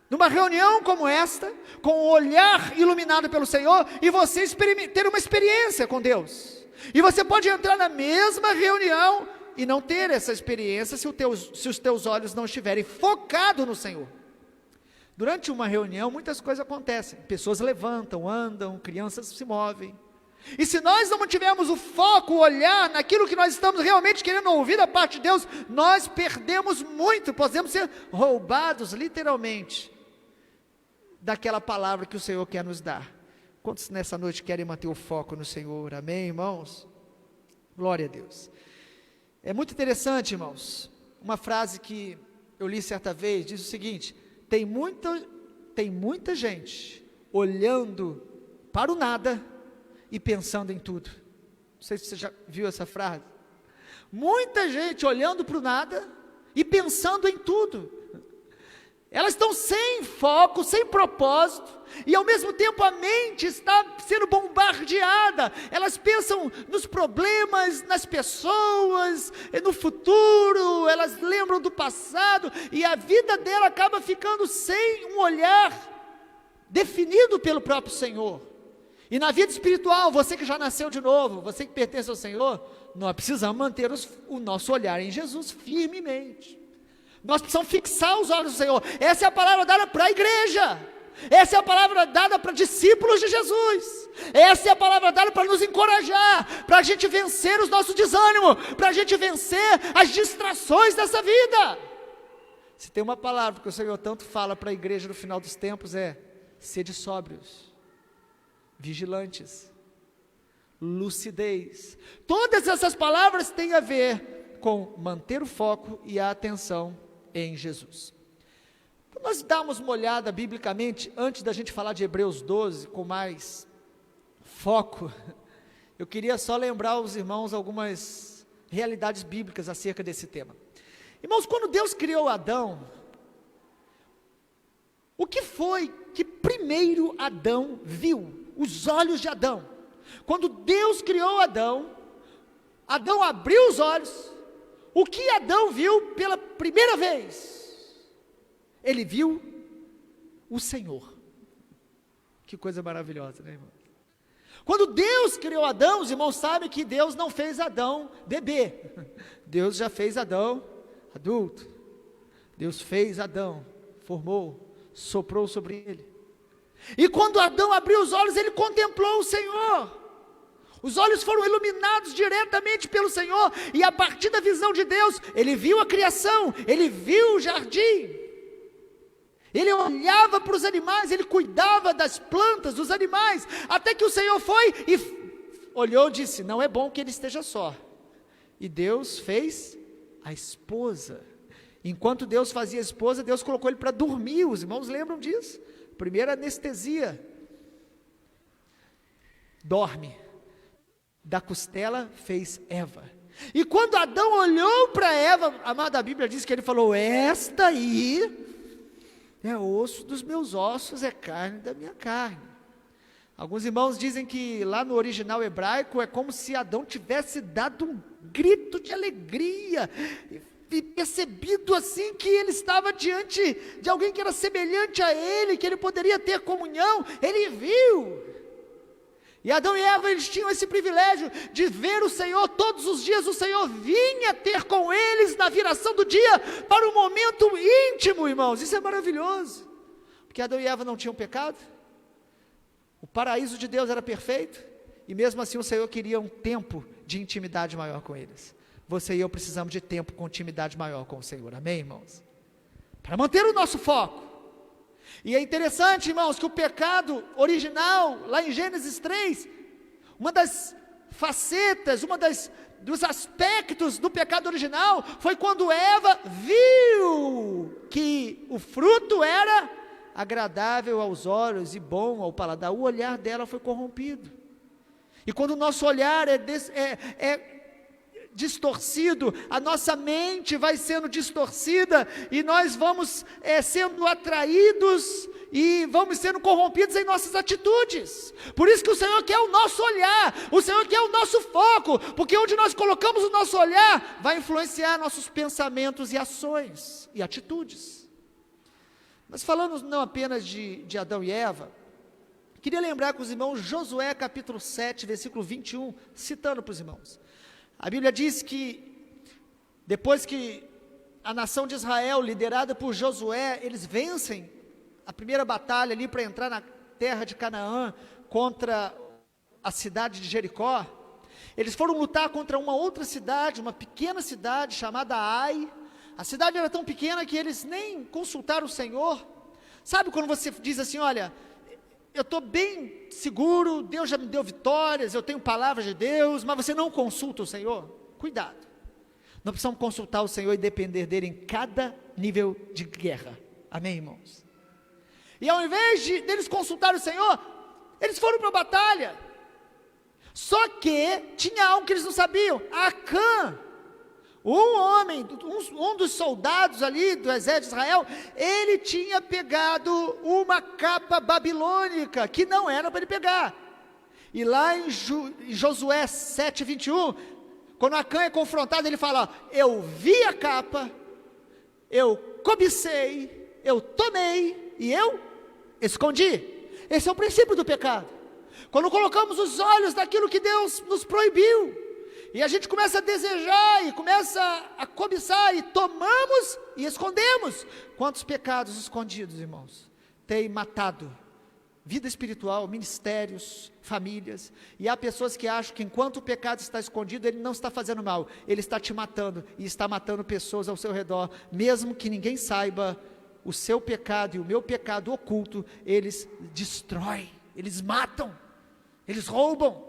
C: numa reunião como esta, com o olhar iluminado pelo Senhor, e você ter uma experiência com Deus. E você pode entrar na mesma reunião e não ter essa experiência se os teus olhos não estiverem focados no Senhor. Durante uma reunião, muitas coisas acontecem. Pessoas levantam, andam, crianças se movem. E se nós não mantivermos o foco, o olhar naquilo que nós estamos realmente querendo ouvir da parte de Deus, nós perdemos muito, podemos ser roubados literalmente daquela palavra que o Senhor quer nos dar. Quantos nessa noite querem manter o foco no Senhor? Amém, irmãos? Glória a Deus. É muito interessante, irmãos, uma frase que eu li certa vez, diz o seguinte: tem muita gente olhando para o nada e pensando em tudo. Não sei se você já viu essa frase. Muita gente olhando para o nada e pensando em tudo. Elas estão sem foco, sem propósito, e ao mesmo tempo a mente está sendo bombardeada. Elas pensam nos problemas, nas pessoas, no futuro, elas lembram do passado, e a vida dela acaba ficando sem um olhar definido pelo próprio Senhor. E na vida espiritual, você que já nasceu de novo, você que pertence ao Senhor, nós precisamos manter o nosso olhar em Jesus firmemente. Nós precisamos fixar os olhos do Senhor. Essa é a palavra dada para a igreja. Essa é a palavra dada para discípulos de Jesus. Essa é a palavra dada para nos encorajar, para a gente vencer os nossos desânimos, para a gente vencer as distrações dessa vida. Se tem uma palavra que o Senhor tanto fala para a igreja no final dos tempos, é: sede sóbrios, vigilantes, lucidez. Todas essas palavras têm a ver com manter o foco e a atenção em Jesus. Nós damos uma olhada biblicamente, antes da gente falar de Hebreus 12, com mais foco, eu queria só lembrar aos irmãos algumas realidades bíblicas acerca desse tema. Irmãos, quando Deus criou Adão, o que foi que primeiro Adão viu? Os olhos de Adão. Quando Deus criou Adão, Adão abriu os olhos. O que Adão viu pela primeira vez? Ele viu o Senhor. Que coisa maravilhosa, né, irmão? Quando Deus criou Adão, os irmãos sabem que Deus não fez Adão bebê. Deus já fez Adão adulto. Deus fez Adão, formou, soprou sobre ele. E quando Adão abriu os olhos, ele contemplou o Senhor. Os olhos foram iluminados diretamente pelo Senhor, e a partir da visão de Deus, ele viu a criação, ele viu o jardim. Ele olhava para os animais, ele cuidava das plantas, dos animais, até que o Senhor foi e olhou e disse: não é bom que ele esteja só. E Deus fez a esposa. Enquanto Deus fazia a esposa, Deus colocou ele para dormir. Os irmãos lembram disso? Primeira anestesia. Dorme. Da costela fez Eva. E quando Adão olhou para Eva, amada, a Bíblia diz que ele falou: esta aí é osso dos meus ossos, é carne da minha carne. Alguns irmãos dizem que lá no original hebraico é como se Adão tivesse dado um grito de alegria e percebido assim que ele estava diante de alguém que era semelhante a ele, que ele poderia ter comunhão. Ele viu. E Adão e Eva, eles tinham esse privilégio de ver o Senhor todos os dias. O Senhor vinha ter com eles na viração do dia, para um momento íntimo, irmãos. Isso é maravilhoso, porque Adão e Eva não tinham pecado, o paraíso de Deus era perfeito, e mesmo assim o Senhor queria um tempo de intimidade maior com eles. Você e eu precisamos de tempo com intimidade maior com o Senhor, amém, irmãos? Para manter o nosso foco. E é interessante, irmãos, que o pecado original, lá em Gênesis 3, uma das facetas, dos aspectos do pecado original, foi quando Eva viu que o fruto era agradável aos olhos e bom ao paladar. O olhar dela foi corrompido. E quando o nosso olhar é distorcido, a nossa mente vai sendo distorcida, e nós vamos sendo atraídos, e vamos sendo corrompidos em nossas atitudes. Por isso que o Senhor quer o nosso olhar, o Senhor quer o nosso foco, porque onde nós colocamos o nosso olhar, vai influenciar nossos pensamentos e ações, e atitudes. Mas falando não apenas de Adão e Eva, queria lembrar com os irmãos Josué capítulo 7, versículo 21, citando para os irmãos. A Bíblia diz que, depois que a nação de Israel, liderada por Josué, eles vencem a primeira batalha ali para entrar na terra de Canaã, contra a cidade de Jericó, eles foram lutar contra uma outra cidade, uma pequena cidade chamada Ai. A cidade era tão pequena que eles nem consultaram o Senhor. Sabe quando você diz assim: olha, eu estou bem seguro, Deus já me deu vitórias, eu tenho palavras de Deus, mas você não consulta o Senhor? Cuidado, nós precisamos consultar o Senhor e depender dEle em cada nível de guerra, amém, irmãos? E ao invés deles consultar o Senhor, eles foram para a batalha. Só que tinha algo que eles não sabiam. Acã, um homem, um dos soldados ali do exército de Israel, ele tinha pegado uma capa babilônica, que não era para ele pegar. E lá em Josué 7:21, quando Acã é confrontado, ele fala: eu vi a capa, eu cobicei, eu tomei e eu escondi. Esse é o princípio do pecado. Quando colocamos os olhos naquilo que Deus nos proibiu, e a gente começa a desejar, e começa a cobiçar, e tomamos e escondemos. Quantos pecados escondidos, irmãos? tem matado vida espiritual, ministérios, famílias, e há pessoas que acham que enquanto o pecado está escondido, ele não está fazendo mal, ele está te matando, e está matando pessoas ao seu redor, mesmo que ninguém saiba, o seu pecado e o meu pecado oculto, eles destroem, eles matam, eles roubam.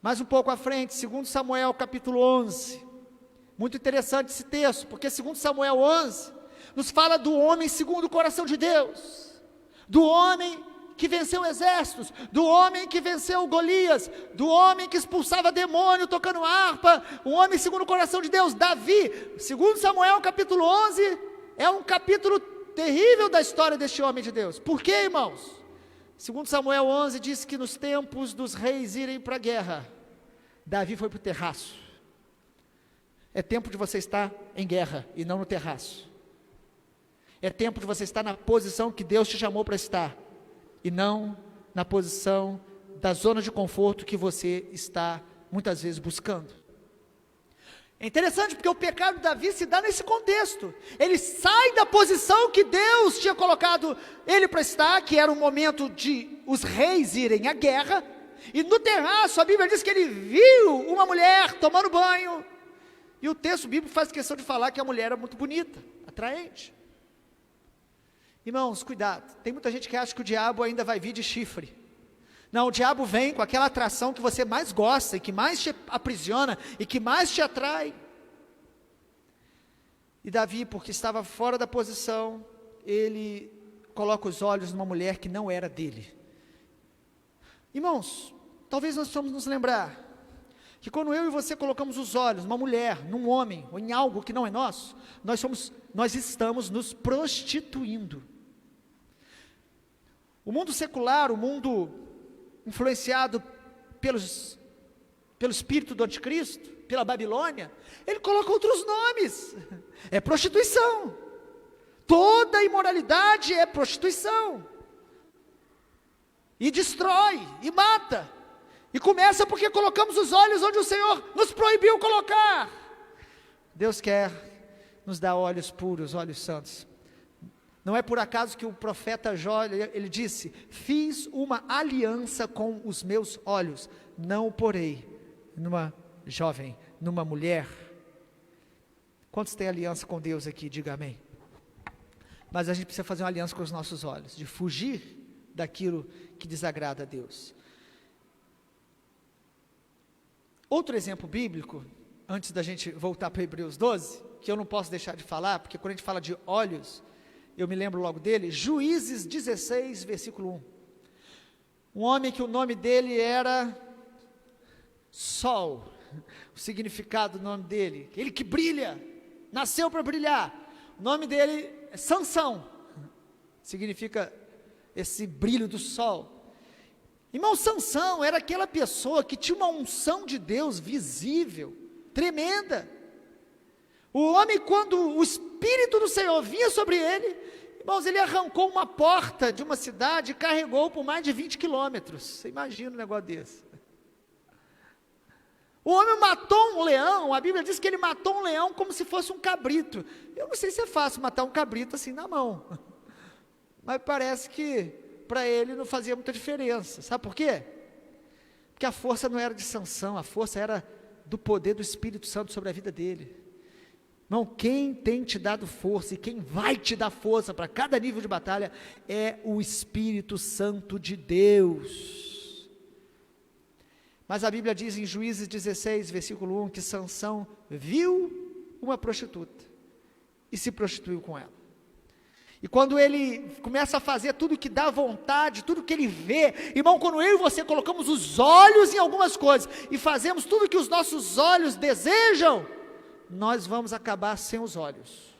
C: Mais um pouco à frente, 2 Samuel capítulo 11, muito interessante esse texto, porque 2 Samuel 11, nos fala do homem segundo o coração de Deus, do homem que venceu exércitos, do homem que venceu Golias, do homem que expulsava demônio tocando harpa, um homem segundo o coração de Deus, Davi. 2 Samuel capítulo 11, é um capítulo terrível da história deste homem de Deus. Por quê, irmãos? 2 Samuel 11 diz que nos tempos dos reis irem para a guerra, Davi foi para o terraço. É tempo de você estar em guerra e não no terraço. É tempo de você estar na posição que Deus te chamou para estar, e não na posição da zona de conforto que você está, muitas vezes, buscando. É interessante porque o pecado de Davi se dá nesse contexto. Ele sai da posição que Deus tinha colocado ele para estar, que era o momento de os reis irem à guerra, e no terraço a Bíblia diz que ele viu uma mulher tomando banho, e o texto bíblico faz questão de falar que a mulher era muito bonita, atraente. Irmãos, cuidado, tem muita gente que acha que o diabo ainda vai vir de chifre. Não, o diabo vem com aquela atração que você mais gosta, e que mais te aprisiona, e que mais te atrai. E Davi, porque estava fora da posição, ele coloca os olhos numa mulher que não era dele. Irmãos, talvez nós precisamos nos lembrar, que quando eu e você colocamos os olhos numa mulher, num homem, ou em algo que não é nosso, nós estamos nos prostituindo. O mundo secular, o mundo influenciado pelo espírito do anticristo, pela Babilônia, ele coloca outros nomes, é prostituição, toda imoralidade é prostituição, e destrói, e mata, e começa porque colocamos os olhos onde o Senhor nos proibiu colocar. Deus quer nos dar olhos puros, olhos santos. Não é por acaso que o profeta Jó, ele disse, fiz uma aliança com os meus olhos, não o porei numa jovem, numa mulher. Quantos têm aliança com Deus aqui? Diga amém. Mas a gente precisa fazer uma aliança com os nossos olhos, de fugir daquilo que desagrada a Deus. Outro exemplo bíblico, antes da gente voltar para Hebreus 12, que eu não posso deixar de falar, porque quando a gente fala de olhos, eu me lembro logo dele, Juízes 16, versículo 1. Um homem que o nome dele era Sol, o significado do nome dele, ele que brilha, nasceu para brilhar. O nome dele é Sansão, significa esse brilho do sol. Irmão, Sansão era aquela pessoa que tinha uma unção de Deus visível, tremenda. O homem, quando o Espírito do Senhor vinha sobre ele, irmãos, ele arrancou uma porta de uma cidade e carregou por mais de 20 quilômetros. Você imagina um negócio desse. O homem matou um leão, a Bíblia diz que ele matou um leão como se fosse um cabrito. Eu não sei se é fácil matar um cabrito assim na mão, mas parece que para ele não fazia muita diferença. Sabe por quê? Porque a força não era de Sansão, a força era do poder do Espírito Santo sobre a vida dele. Irmão, quem tem te dado força e quem vai te dar força para cada nível de batalha é o Espírito Santo de Deus. Mas a Bíblia diz em Juízes 16, versículo 1, que Sansão viu uma prostituta e se prostituiu com ela. E quando ele começa a fazer tudo que dá vontade, tudo que ele vê, irmão, quando eu e você colocamos os olhos em algumas coisas e fazemos tudo que os nossos olhos desejam, nós vamos acabar sem os olhos.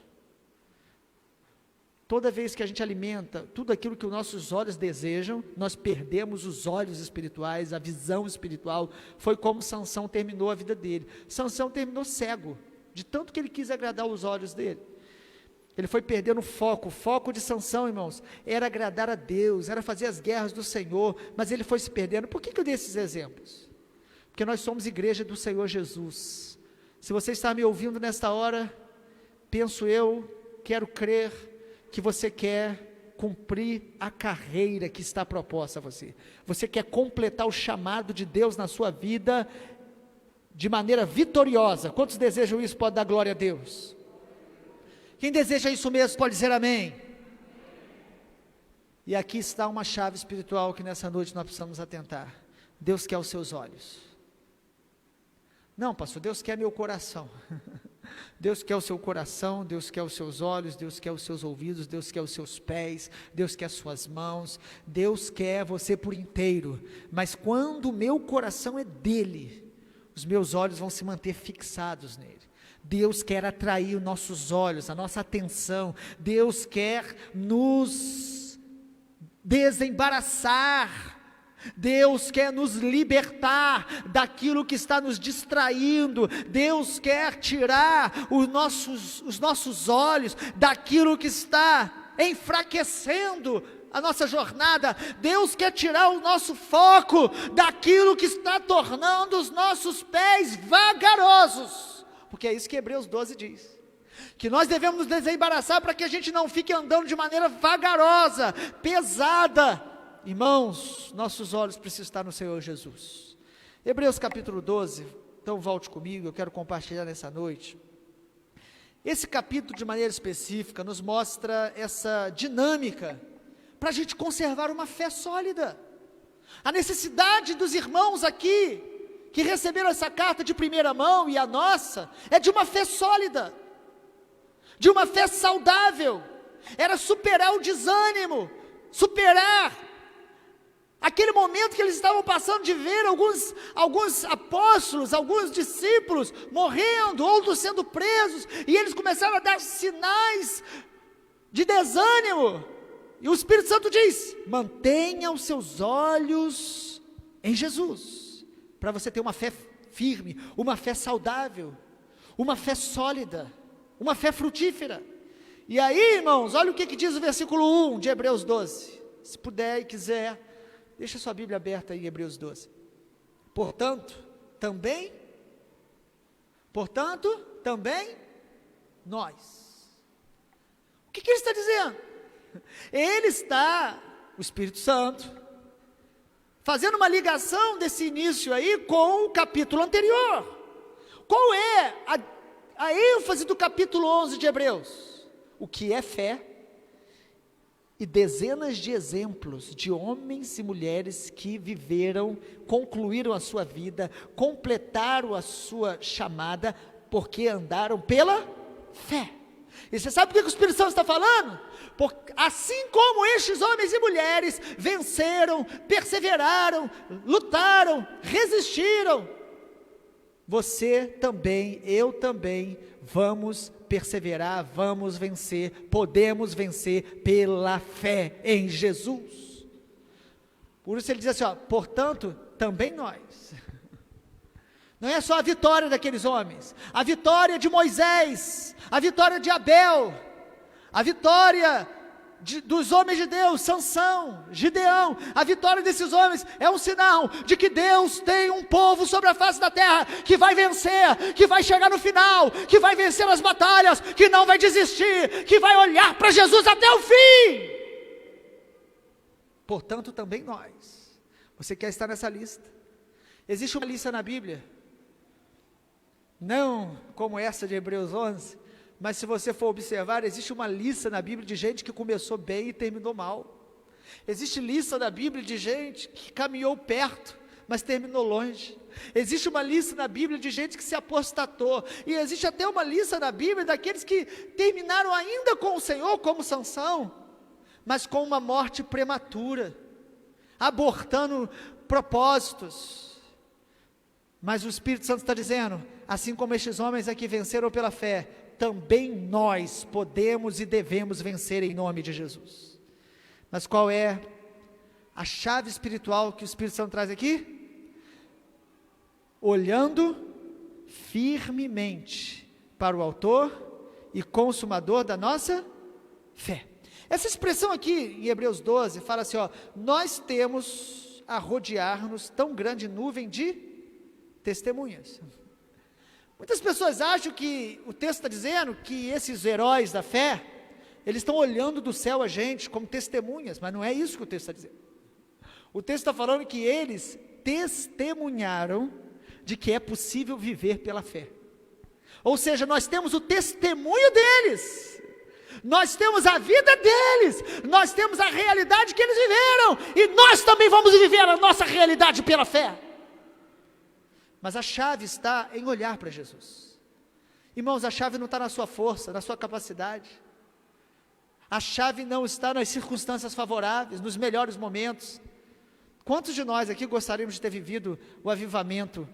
C: Toda vez que a gente alimenta tudo aquilo que os nossos olhos desejam, nós perdemos os olhos espirituais, a visão espiritual. Foi como Sansão terminou a vida dele. Sansão terminou cego, de tanto que ele quis agradar os olhos dele. Ele foi perdendo o foco de Sansão, irmãos, era agradar a Deus, era fazer as guerras do Senhor, mas ele foi se perdendo. Por que eu dei esses exemplos? Porque nós somos igreja do Senhor Jesus. Se você está me ouvindo nesta hora, penso eu, quero crer que você quer cumprir a carreira que está proposta a você. Você quer completar o chamado de Deus na sua vida de maneira vitoriosa. Quantos desejam isso? Pode dar glória a Deus. Quem deseja isso mesmo pode dizer amém. E aqui está uma chave espiritual que nessa noite nós precisamos atentar. Deus quer os seus olhos. Não, pastor, Deus quer meu coração. Deus quer o seu coração, Deus quer os seus olhos, Deus quer os seus ouvidos, Deus quer os seus pés, Deus quer as suas mãos, Deus quer você por inteiro. Mas quando o meu coração é dele, os meus olhos vão se manter fixados nele. Deus quer atrair os nossos olhos, a nossa atenção. Deus quer nos desembaraçar. Deus quer nos libertar daquilo que está nos distraindo. Deus quer tirar os nossos olhos daquilo que está enfraquecendo a nossa jornada. Deus quer tirar o nosso foco daquilo que está tornando os nossos pés vagarosos, porque é isso que Hebreus 12 diz, que nós devemos nos desembaraçar para que a gente não fique andando de maneira vagarosa, pesada. Irmãos, nossos olhos precisam estar no Senhor Jesus. Hebreus capítulo 12, então volte comigo, eu quero compartilhar nessa noite. Esse capítulo de maneira específica nos mostra essa dinâmica para a gente conservar uma fé sólida. A necessidade dos irmãos aqui, que receberam essa carta de primeira mão e a nossa, é de uma fé sólida, de uma fé saudável. Era superar o desânimo, superar aquele momento que eles estavam passando de ver alguns apóstolos, alguns discípulos morrendo, outros sendo presos, e eles começaram a dar sinais de desânimo, e o Espírito Santo diz: mantenha os seus olhos em Jesus, para você ter uma fé firme, uma fé saudável, uma fé sólida, uma fé frutífera. E aí, irmãos, olha o que diz o versículo 1 de Hebreus 12, se puder e quiser, deixa sua Bíblia aberta aí em Hebreus 12. Portanto, também nós. O que ele está dizendo? Ele está, o Espírito Santo, fazendo uma ligação desse início aí com o capítulo anterior. Qual é a ênfase do capítulo 11 de Hebreus? O que é fé? E dezenas de exemplos de homens e mulheres que viveram, concluíram a sua vida, completaram a sua chamada, porque andaram pela fé. E você sabe o que o Espírito Santo está falando? Porque assim como estes homens e mulheres venceram, perseveraram, lutaram, resistiram, você também, eu também, vamos perseverar, vamos vencer, podemos vencer pela fé em Jesus. Por isso ele diz assim, portanto, também nós. Não é só a vitória daqueles homens, a vitória de Moisés, a vitória de Abel, a vitória dos homens de Deus, Sansão, Gideão, a vitória desses homens é um sinal de que Deus tem um povo sobre a face da terra, que vai vencer, que vai chegar no final, que vai vencer as batalhas, que não vai desistir, que vai olhar para Jesus até o fim. Portanto, também nós. Você quer estar nessa lista? Existe uma lista na Bíblia, não como essa de Hebreus 11, mas se você for observar, existe uma lista na Bíblia de gente que começou bem e terminou mal. Existe lista na Bíblia de gente que caminhou perto, mas terminou longe. Existe uma lista na Bíblia de gente que se apostatou. E existe até uma lista na Bíblia daqueles que terminaram ainda com o Senhor, como Sansão, mas com uma morte prematura, abortando propósitos. Mas o Espírito Santo está dizendo, assim como estes homens aqui venceram pela fé, também nós podemos e devemos vencer em nome de Jesus. Mas qual é a chave espiritual que o Espírito Santo traz aqui? Olhando firmemente para o autor e consumador da nossa fé. Essa expressão aqui em Hebreus 12 fala assim, nós temos a rodear-nos tão grande nuvem de testemunhas. Muitas pessoas acham que o texto está dizendo que esses heróis da fé eles estão olhando do céu a gente como testemunhas, mas não é isso que o texto está dizendo. O texto está falando que eles testemunharam de que é possível viver pela fé. Ou seja, nós temos o testemunho deles, nós temos a vida deles, nós temos a realidade que eles viveram, e nós também vamos viver a nossa realidade pela fé. Mas a chave está em olhar para Jesus. Irmãos, a chave não está na sua força, na sua capacidade. A chave não está nas circunstâncias favoráveis, nos melhores momentos. Quantos de nós aqui gostaríamos de ter vivido o avivamento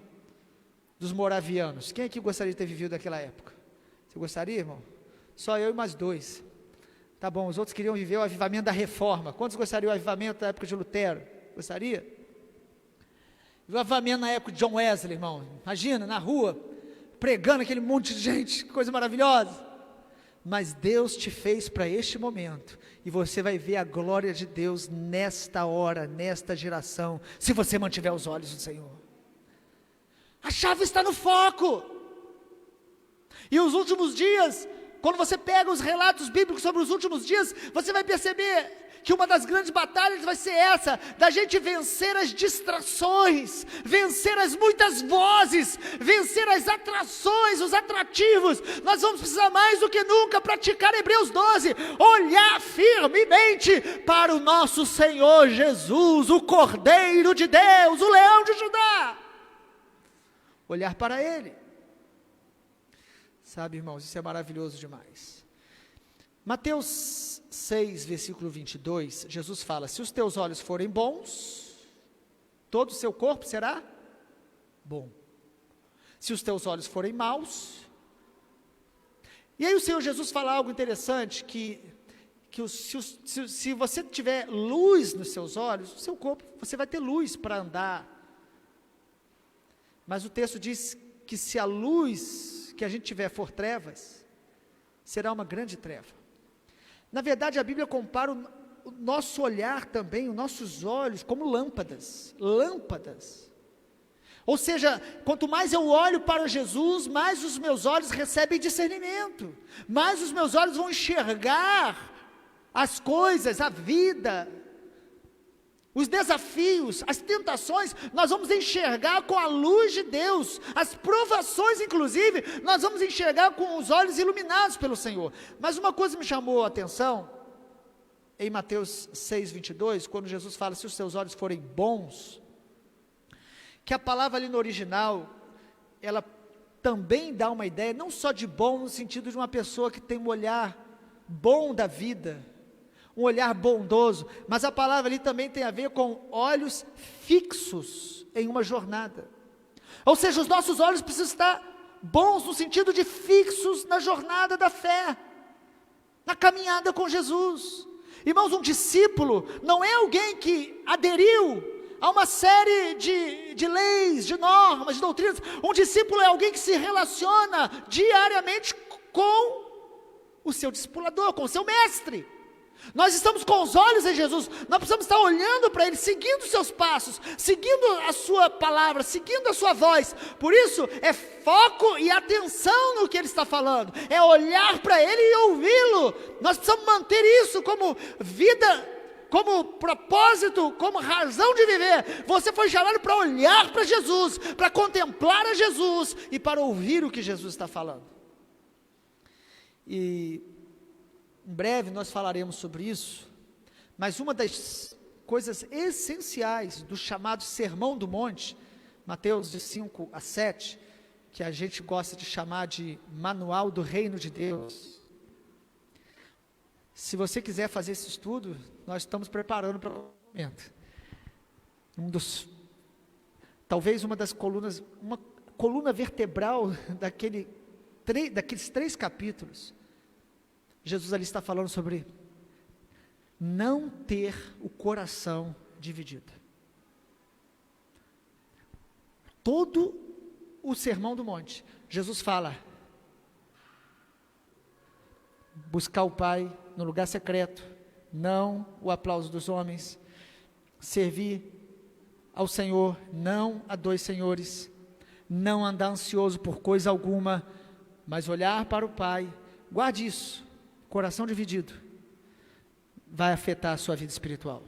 C: dos moravianos? Quem aqui gostaria de ter vivido aquela época? Você gostaria, irmão? Só eu e mais 2. Tá bom, os outros queriam viver o avivamento da reforma. Quantos gostariam do avivamento da época de Lutero? Gostaria? O avivamento na época de John Wesley, irmão. Imagina, na rua, pregando aquele monte de gente, que coisa maravilhosa. Mas Deus te fez para este momento, e você vai ver a glória de Deus nesta hora, nesta geração, se você mantiver os olhos no Senhor. A chave está no foco. E os últimos dias, quando você pega os relatos bíblicos sobre os últimos dias, você vai perceber que uma das grandes batalhas vai ser essa, da gente vencer as distrações, vencer as muitas vozes, vencer as atrações, os atrativos. Nós vamos precisar mais do que nunca praticar Hebreus 12, olhar firmemente para o nosso Senhor Jesus, o Cordeiro de Deus, o Leão de Judá. Olhar para Ele. Sabe, irmãos, isso é maravilhoso demais. Mateus 6, versículo 22, Jesus fala: se os teus olhos forem bons, todo o seu corpo será bom. Se os teus olhos forem maus, e aí o Senhor Jesus fala algo interessante, se você tiver luz nos seus olhos, o seu corpo, você vai ter luz para andar. Mas o texto diz que se a luz que a gente tiver for trevas, será uma grande treva. Na verdade, a Bíblia compara o nosso olhar também, os nossos olhos, como lâmpadas. Lâmpadas. Ou seja, quanto mais eu olho para Jesus, mais os meus olhos recebem discernimento, mais os meus olhos vão enxergar as coisas, a vida, os desafios, as tentações, nós vamos enxergar com a luz de Deus, as provações inclusive, nós vamos enxergar com os olhos iluminados pelo Senhor. Mas uma coisa me chamou a atenção, em Mateus 6, 22, quando Jesus fala, se os seus olhos forem bons, que a palavra ali no original, ela também dá uma ideia, não só de bom, no sentido de uma pessoa que tem um olhar bom da vida, um olhar bondoso, mas a palavra ali também tem a ver com olhos fixos em uma jornada. Ou seja, os nossos olhos precisam estar bons no sentido de fixos na jornada da fé, na caminhada com Jesus. Irmãos, um discípulo não é alguém que aderiu a uma série de leis, de normas, de doutrinas. Um discípulo é alguém que se relaciona diariamente com o seu discipulador, com o seu mestre. Nós estamos com os olhos em Jesus, nós precisamos estar olhando para Ele, seguindo os seus passos, seguindo a sua palavra, seguindo a sua voz. Por isso, é foco e atenção no que Ele está falando, é olhar para Ele e ouvi-lo. Nós precisamos manter isso como vida, como propósito, como razão de viver. Você foi chamado para olhar para Jesus, para contemplar a Jesus e para ouvir o que Jesus está falando. E em breve nós falaremos sobre isso, mas uma das coisas essenciais do chamado Sermão do Monte, Mateus de 5 a 7, que a gente gosta de chamar de Manual do Reino de Deus. Se você quiser fazer esse estudo, nós estamos preparando para o momento. Talvez uma das colunas, uma coluna vertebral daqueles 3 capítulos, Jesus ali está falando sobre não ter o coração dividido. Todo o Sermão do Monte, Jesus fala, buscar o Pai no lugar secreto, não o aplauso dos homens, servir ao Senhor, não a 2 senhores, não andar ansioso por coisa alguma, mas olhar para o Pai. Guarde isso. Coração dividido vai afetar a sua vida espiritual.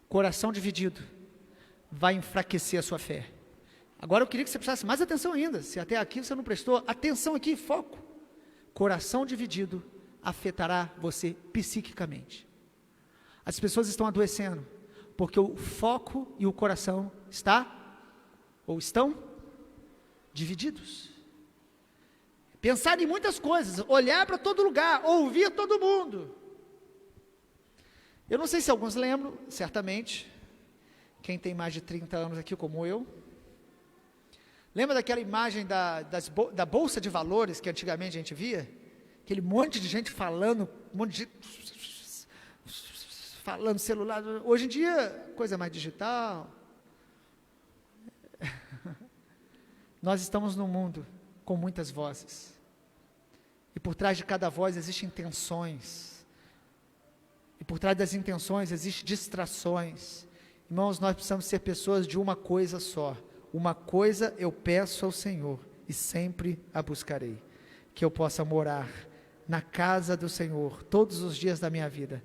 C: Coração dividido vai enfraquecer a sua fé. Agora eu queria que você prestasse mais atenção ainda. Se até aqui você não prestou atenção aqui, foco. Coração dividido afetará você psiquicamente. As pessoas estão adoecendo porque o foco e o coração estão divididos. Pensar em muitas coisas, olhar para todo lugar, ouvir todo mundo. Eu não sei se alguns lembram, certamente, quem tem mais de 30 anos aqui como eu, lembra daquela imagem da bolsa de valores que antigamente a gente via? Aquele monte de gente falando, um monte de gente falando celular. Hoje em dia, coisa mais digital. Nós estamos num mundo com muitas vozes. E por trás de cada voz existem intenções. E por trás das intenções existem distrações. Irmãos, nós precisamos ser pessoas de uma coisa só. Uma coisa eu peço ao Senhor e sempre a buscarei. Que eu possa morar na casa do Senhor todos os dias da minha vida,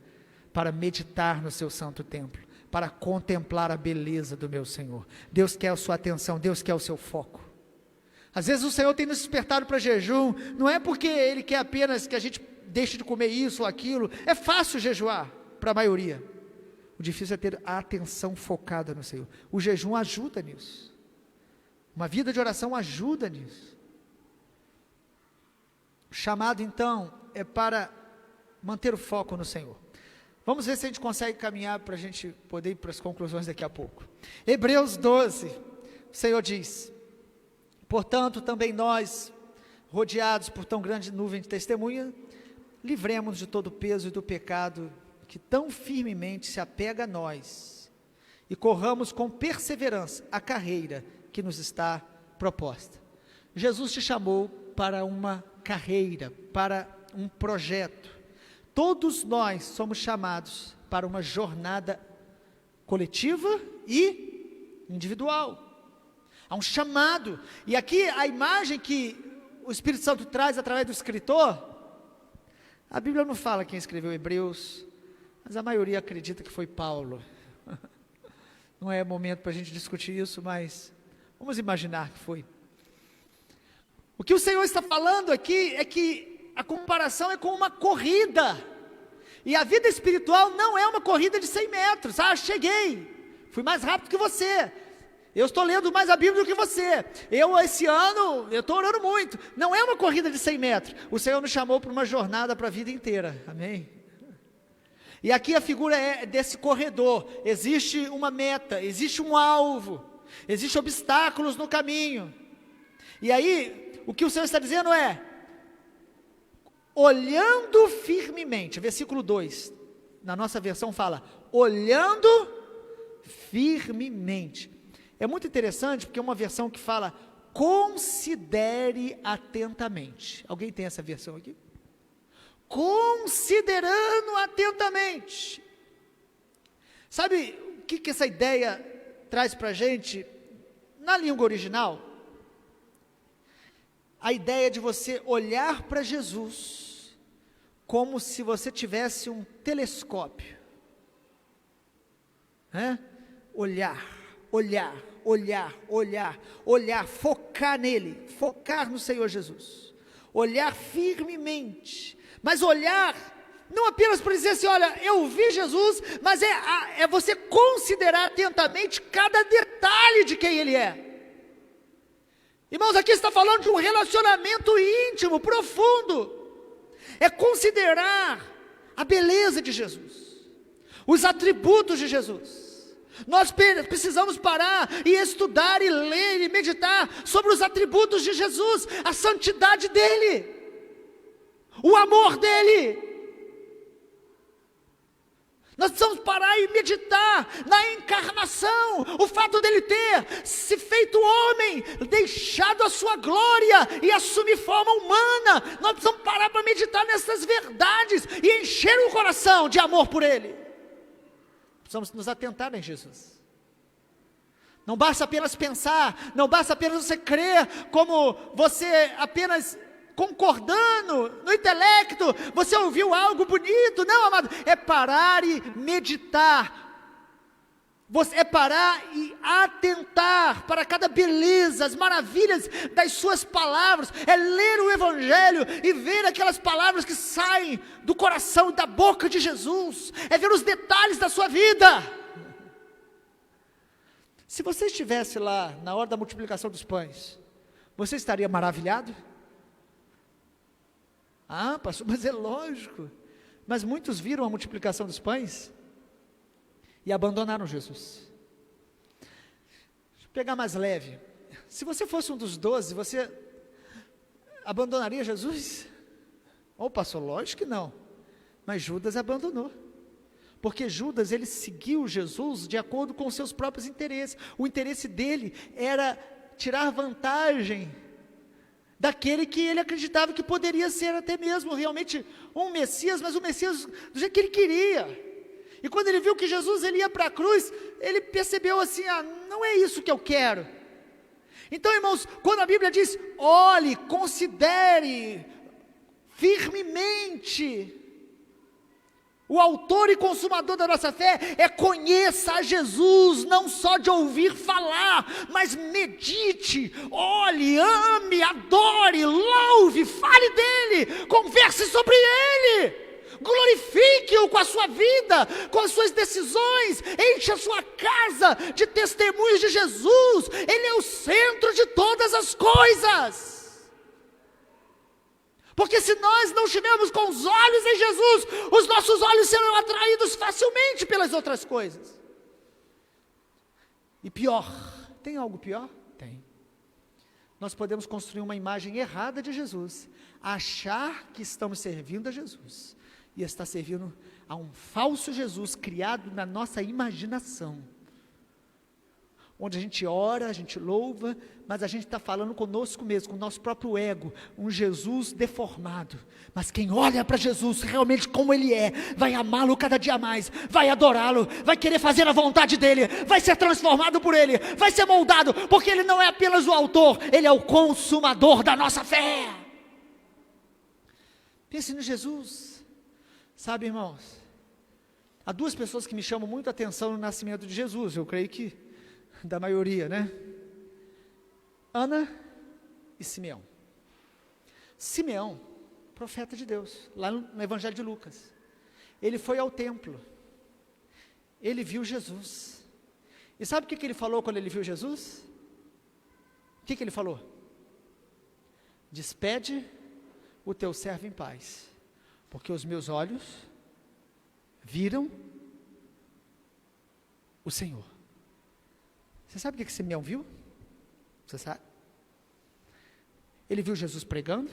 C: para meditar no seu santo templo, para contemplar a beleza do meu Senhor. Deus quer a sua atenção, Deus quer o seu foco. Às vezes o Senhor tem nos despertado para jejum, não é porque Ele quer apenas que a gente deixe de comer isso ou aquilo. É fácil jejuar para a maioria. O difícil é ter a atenção focada no Senhor. O jejum ajuda nisso. Uma vida de oração ajuda nisso. O chamado então é para manter o foco no Senhor. Vamos ver se a gente consegue caminhar para a gente poder ir para as conclusões daqui a pouco. Hebreus 12, o Senhor diz: portanto também nós, rodeados por tão grande nuvem de testemunha, livremos-nos de todo o peso e do pecado que tão firmemente se apega a nós, e corramos com perseverança a carreira que nos está proposta. Jesus te chamou para uma carreira, para um projeto. Todos nós somos chamados para uma jornada coletiva e individual. Há um chamado. E aqui a imagem que o Espírito Santo traz através do escritor, a Bíblia não fala quem escreveu Hebreus, mas a maioria acredita que foi Paulo. Não é momento para a gente discutir isso, mas vamos imaginar que foi. O que o Senhor está falando aqui é que a comparação é com uma corrida. E a vida espiritual não é uma corrida de 100 metros. Ah, cheguei, fui mais rápido que você. Eu estou lendo mais a Bíblia do que você. Esse ano, eu estou orando muito. Não é uma corrida de 100 metros. O Senhor nos chamou para uma jornada para a vida inteira. Amém? E aqui a figura é desse corredor. Existe uma meta, existe um alvo, existem obstáculos no caminho. E aí, o que o Senhor está dizendo é: olhando firmemente, versículo 2, na nossa versão fala, olhando firmemente. É muito interessante, porque é uma versão que fala, considere atentamente. Alguém tem essa versão aqui? Considerando atentamente. Sabe o que essa ideia traz para a gente? Na língua original, a ideia de você olhar para Jesus como se você tivesse um telescópio. Olhar, focar nele, focar no Senhor Jesus. Olhar firmemente, mas olhar não apenas para dizer assim, olha, eu vi Jesus, mas é você considerar atentamente cada detalhe de quem Ele é. Irmãos, aqui está falando de um relacionamento íntimo, profundo. É considerar a beleza de Jesus, os atributos de Jesus. Nós precisamos parar e estudar e ler e meditar sobre os atributos de Jesus, a santidade dEle, o amor dEle. Nós precisamos parar e meditar na encarnação, o fato dele ter se feito homem, deixado a sua glória e assumir forma humana. Nós precisamos parar para meditar nessas verdades e encher o coração de amor por ele. Precisamos nos atentar em Jesus. Não basta apenas pensar, não basta apenas você crer, como você apenas concordando no intelecto, você ouviu algo bonito. Não, amado, é parar e meditar. É parar e atentar para cada beleza, as maravilhas das suas palavras. É ler o Evangelho e ver aquelas palavras que saem do coração e da boca de Jesus. É ver os detalhes da sua vida. Se você estivesse lá na hora da multiplicação dos pães, você estaria maravilhado? Ah, pastor, mas é lógico. Mas muitos viram a multiplicação dos pães e abandonaram Jesus. Deixa eu pegar mais leve. Se você fosse um dos 12, você abandonaria Jesus? Oh, pastor, lógico que não. Mas Judas abandonou. Porque Judas, ele seguiu Jesus de acordo com os seus próprios interesses. O interesse dele era tirar vantagem daquele que ele acreditava que poderia ser até mesmo realmente um Messias, mas o Messias do jeito que ele queria. E quando ele viu que Jesus ele ia para a cruz, ele percebeu assim, não é isso que eu quero. Então, irmãos, quando a Bíblia diz, olhe, considere firmemente, o autor e consumador da nossa fé, conheça a Jesus, não só de ouvir falar, mas medite, olhe, ame, adore, louve, fale dele, converse sobre ele. Glorifique-o com a sua vida, com as suas decisões, enche a sua casa de testemunhos de Jesus. Ele é o centro de todas as coisas. Porque se nós não estivermos com os olhos em Jesus, os nossos olhos serão atraídos facilmente pelas outras coisas. E pior, tem algo pior? Tem. Nós podemos construir uma imagem errada de Jesus, achar que estamos servindo a Jesus, e está servindo a um falso Jesus criado na nossa imaginação, onde a gente ora, a gente louva, mas a gente está falando conosco mesmo, com o nosso próprio ego, um Jesus deformado. Mas quem olha para Jesus realmente como Ele é, vai amá-lo cada dia mais, vai adorá-lo, vai querer fazer a vontade dEle, vai ser transformado por Ele, vai ser moldado, porque Ele não é apenas o autor, Ele é o consumador da nossa fé. Pense no Jesus. Sabe, irmãos, há duas pessoas que me chamam muito a atenção no nascimento de Jesus, eu creio que da maioria, né? Ana e Simeão. Simeão, profeta de Deus, lá no Evangelho de Lucas, ele foi ao templo, ele viu Jesus, e sabe o que ele falou quando ele viu Jesus? O que ele falou? Despede o teu servo em paz, porque os meus olhos viram o Senhor. Você sabe o que Simeão viu? Você sabe? Ele viu Jesus pregando?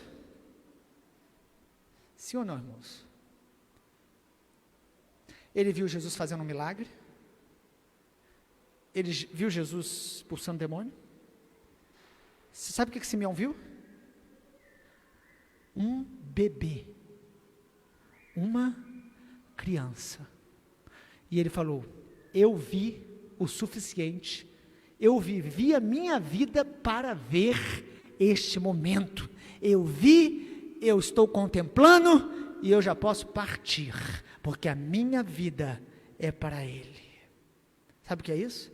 C: Sim ou não, irmãos? Ele viu Jesus fazendo um milagre? Ele viu Jesus expulsando demônio? Você sabe o que Simeão viu? Um bebê, uma criança. E ele falou: eu vi o suficiente, eu vivi a minha vida para ver este momento, eu vi, eu estou contemplando e eu já posso partir, porque a minha vida é para Ele. Sabe o que é isso?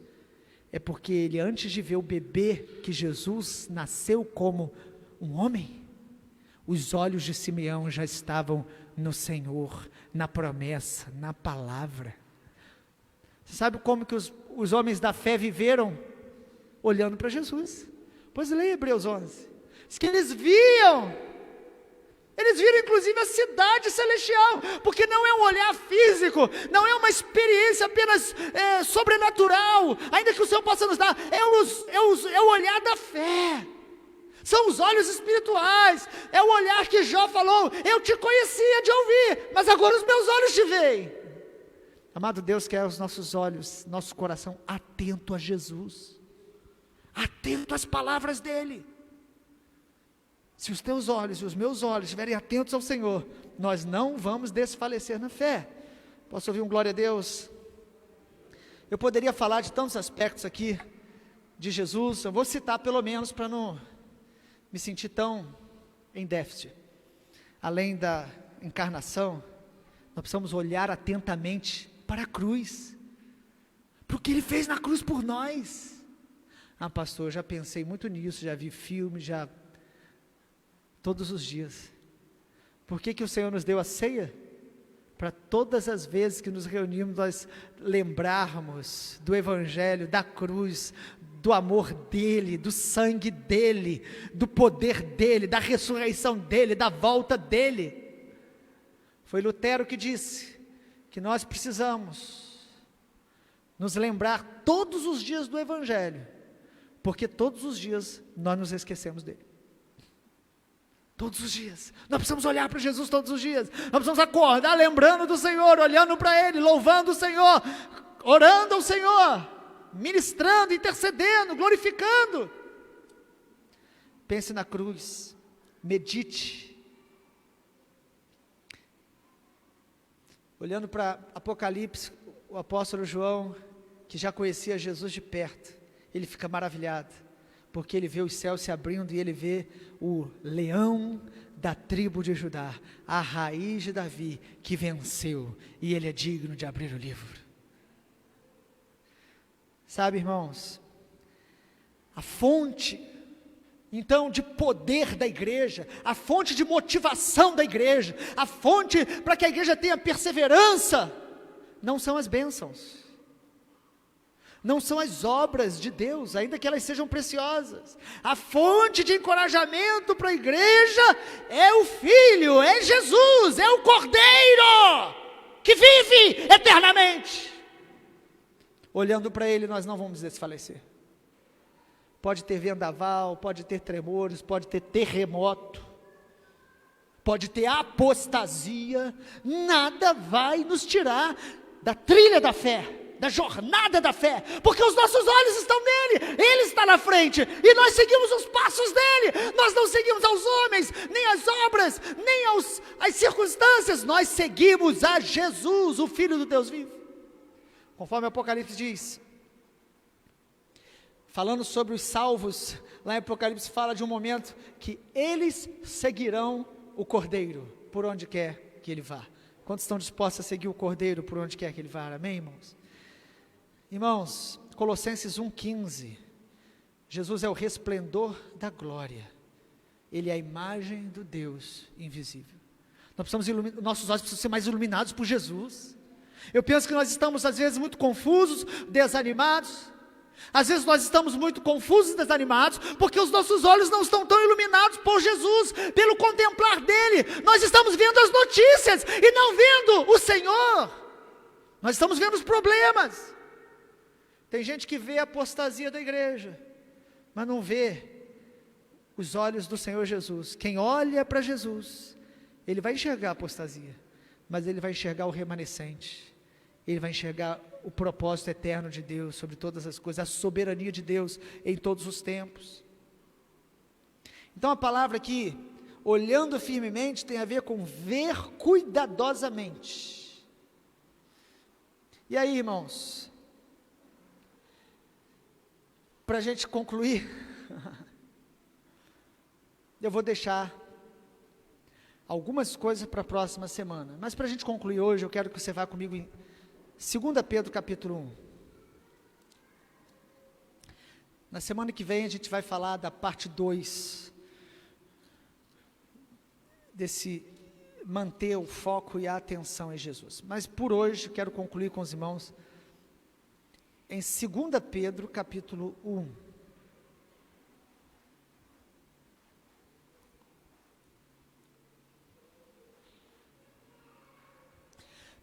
C: É porque ele, antes de ver o bebê que Jesus nasceu como um homem, os olhos de Simeão já estavam no Senhor, na promessa, na palavra. Você sabe como que os homens da fé viveram? Olhando para Jesus. Pois leia Hebreus 11. Diz que eles viram inclusive a cidade celestial, porque não é um olhar físico, não é uma experiência apenas sobrenatural, ainda que o Senhor possa nos dar, é o olhar da fé. São os olhos espirituais, é o olhar que Jó falou: eu te conhecia de ouvir, mas agora os meus olhos te veem. Amado Deus, quer os nossos olhos, nosso coração atento a Jesus, atento às palavras dEle. Se os teus olhos e os meus olhos estiverem atentos ao Senhor, nós não vamos desfalecer na fé. Posso ouvir um glória a Deus? Eu poderia falar de tantos aspectos aqui de Jesus, eu vou citar pelo menos para não me sentir tão em déficit. Além da encarnação, nós precisamos olhar atentamente para a cruz, para o que Ele fez na cruz por nós. Ah, pastor, já pensei muito nisso, já vi filme, já todos os dias. Por que o Senhor nos deu a ceia? Para todas as vezes que nos reunimos, nós lembrarmos do Evangelho, da cruz, do amor dEle, do sangue dEle, do poder dEle, da ressurreição dEle, da volta dEle. Foi Lutero que disse que nós precisamos nos lembrar todos os dias do Evangelho, porque todos os dias nós nos esquecemos dEle. Todos os dias, nós precisamos olhar para Jesus todos os dias, nós precisamos acordar lembrando do Senhor, olhando para Ele, louvando o Senhor, orando ao Senhor, ministrando, intercedendo, glorificando. Pense na cruz, medite, olhando para Apocalipse, o apóstolo João, que já conhecia Jesus de perto, ele fica maravilhado, porque ele vê os céus se abrindo e ele vê o leão da tribo de Judá, a raiz de Davi, que venceu, e ele é digno de abrir o livro. Sabe, irmãos, a fonte, então, de poder da igreja, a fonte de motivação da igreja, a fonte para que a igreja tenha perseverança, não são as bênçãos, não são as obras de Deus, ainda que elas sejam preciosas. A fonte de encorajamento para a igreja é o Filho, é Jesus, é o Cordeiro, que vive eternamente. Olhando para Ele, nós não vamos desfalecer. Pode ter vendaval, pode ter tremores, pode ter terremoto, pode ter apostasia, nada vai nos tirar da trilha da fé, da jornada da fé, porque os nossos olhos estão nele, Ele está na frente, e nós seguimos os passos dele, nós não seguimos aos homens, nem às obras, nem às circunstâncias, nós seguimos a Jesus, o Filho do Deus vivo, conforme o Apocalipse diz, falando sobre os salvos, lá em Apocalipse fala de um momento, que eles seguirão o Cordeiro, por onde quer que ele vá. Quantos estão dispostos a seguir o Cordeiro, por onde quer que ele vá, amém, irmãos? Irmãos, Colossenses 1,15, Jesus é o resplendor da glória, Ele é a imagem do Deus invisível. Nós precisamos nossos olhos precisam ser mais iluminados por Jesus. Eu penso que nós estamos às vezes muito confusos, desanimados, às vezes nós estamos muito confusos e desanimados, porque os nossos olhos não estão tão iluminados por Jesus, pelo contemplar dEle, nós estamos vendo as notícias, e não vendo o Senhor, nós estamos vendo os problemas. Tem gente que vê a apostasia da igreja, mas não vê os olhos do Senhor Jesus. Quem olha para Jesus, ele vai enxergar a apostasia, mas ele vai enxergar o remanescente, ele vai enxergar o propósito eterno de Deus sobre todas as coisas, a soberania de Deus em todos os tempos. Então a palavra aqui, olhando firmemente, tem a ver com ver cuidadosamente. E aí, irmãos, para a gente concluir, eu vou deixar algumas coisas para a próxima semana, mas para a gente concluir hoje, eu quero que você vá comigo em 2 Pedro capítulo 1. Na semana que vem a gente vai falar da parte 2, desse manter o foco e a atenção em Jesus. Mas por hoje, quero concluir com os irmãos em 2 Pedro capítulo 1.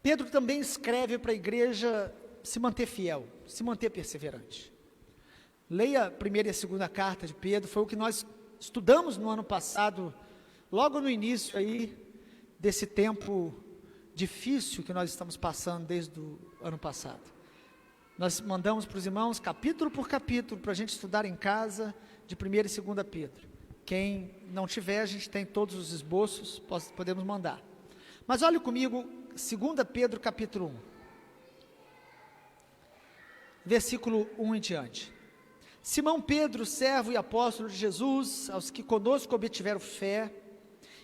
C: Pedro também escreve para a igreja se manter fiel, se manter perseverante. Leia a primeira e a segunda carta de Pedro, foi o que nós estudamos no ano passado, logo no início aí, desse tempo difícil que nós estamos passando desde o ano passado. Nós mandamos para os irmãos, capítulo por capítulo, para a gente estudar em casa, de 1 e 2 Pedro. Quem não tiver, a gente tem todos os esboços, podemos mandar. Mas olhe comigo, 2 Pedro capítulo 1, versículo 1 em diante. Simão Pedro, servo e apóstolo de Jesus, aos que conosco obtiveram fé,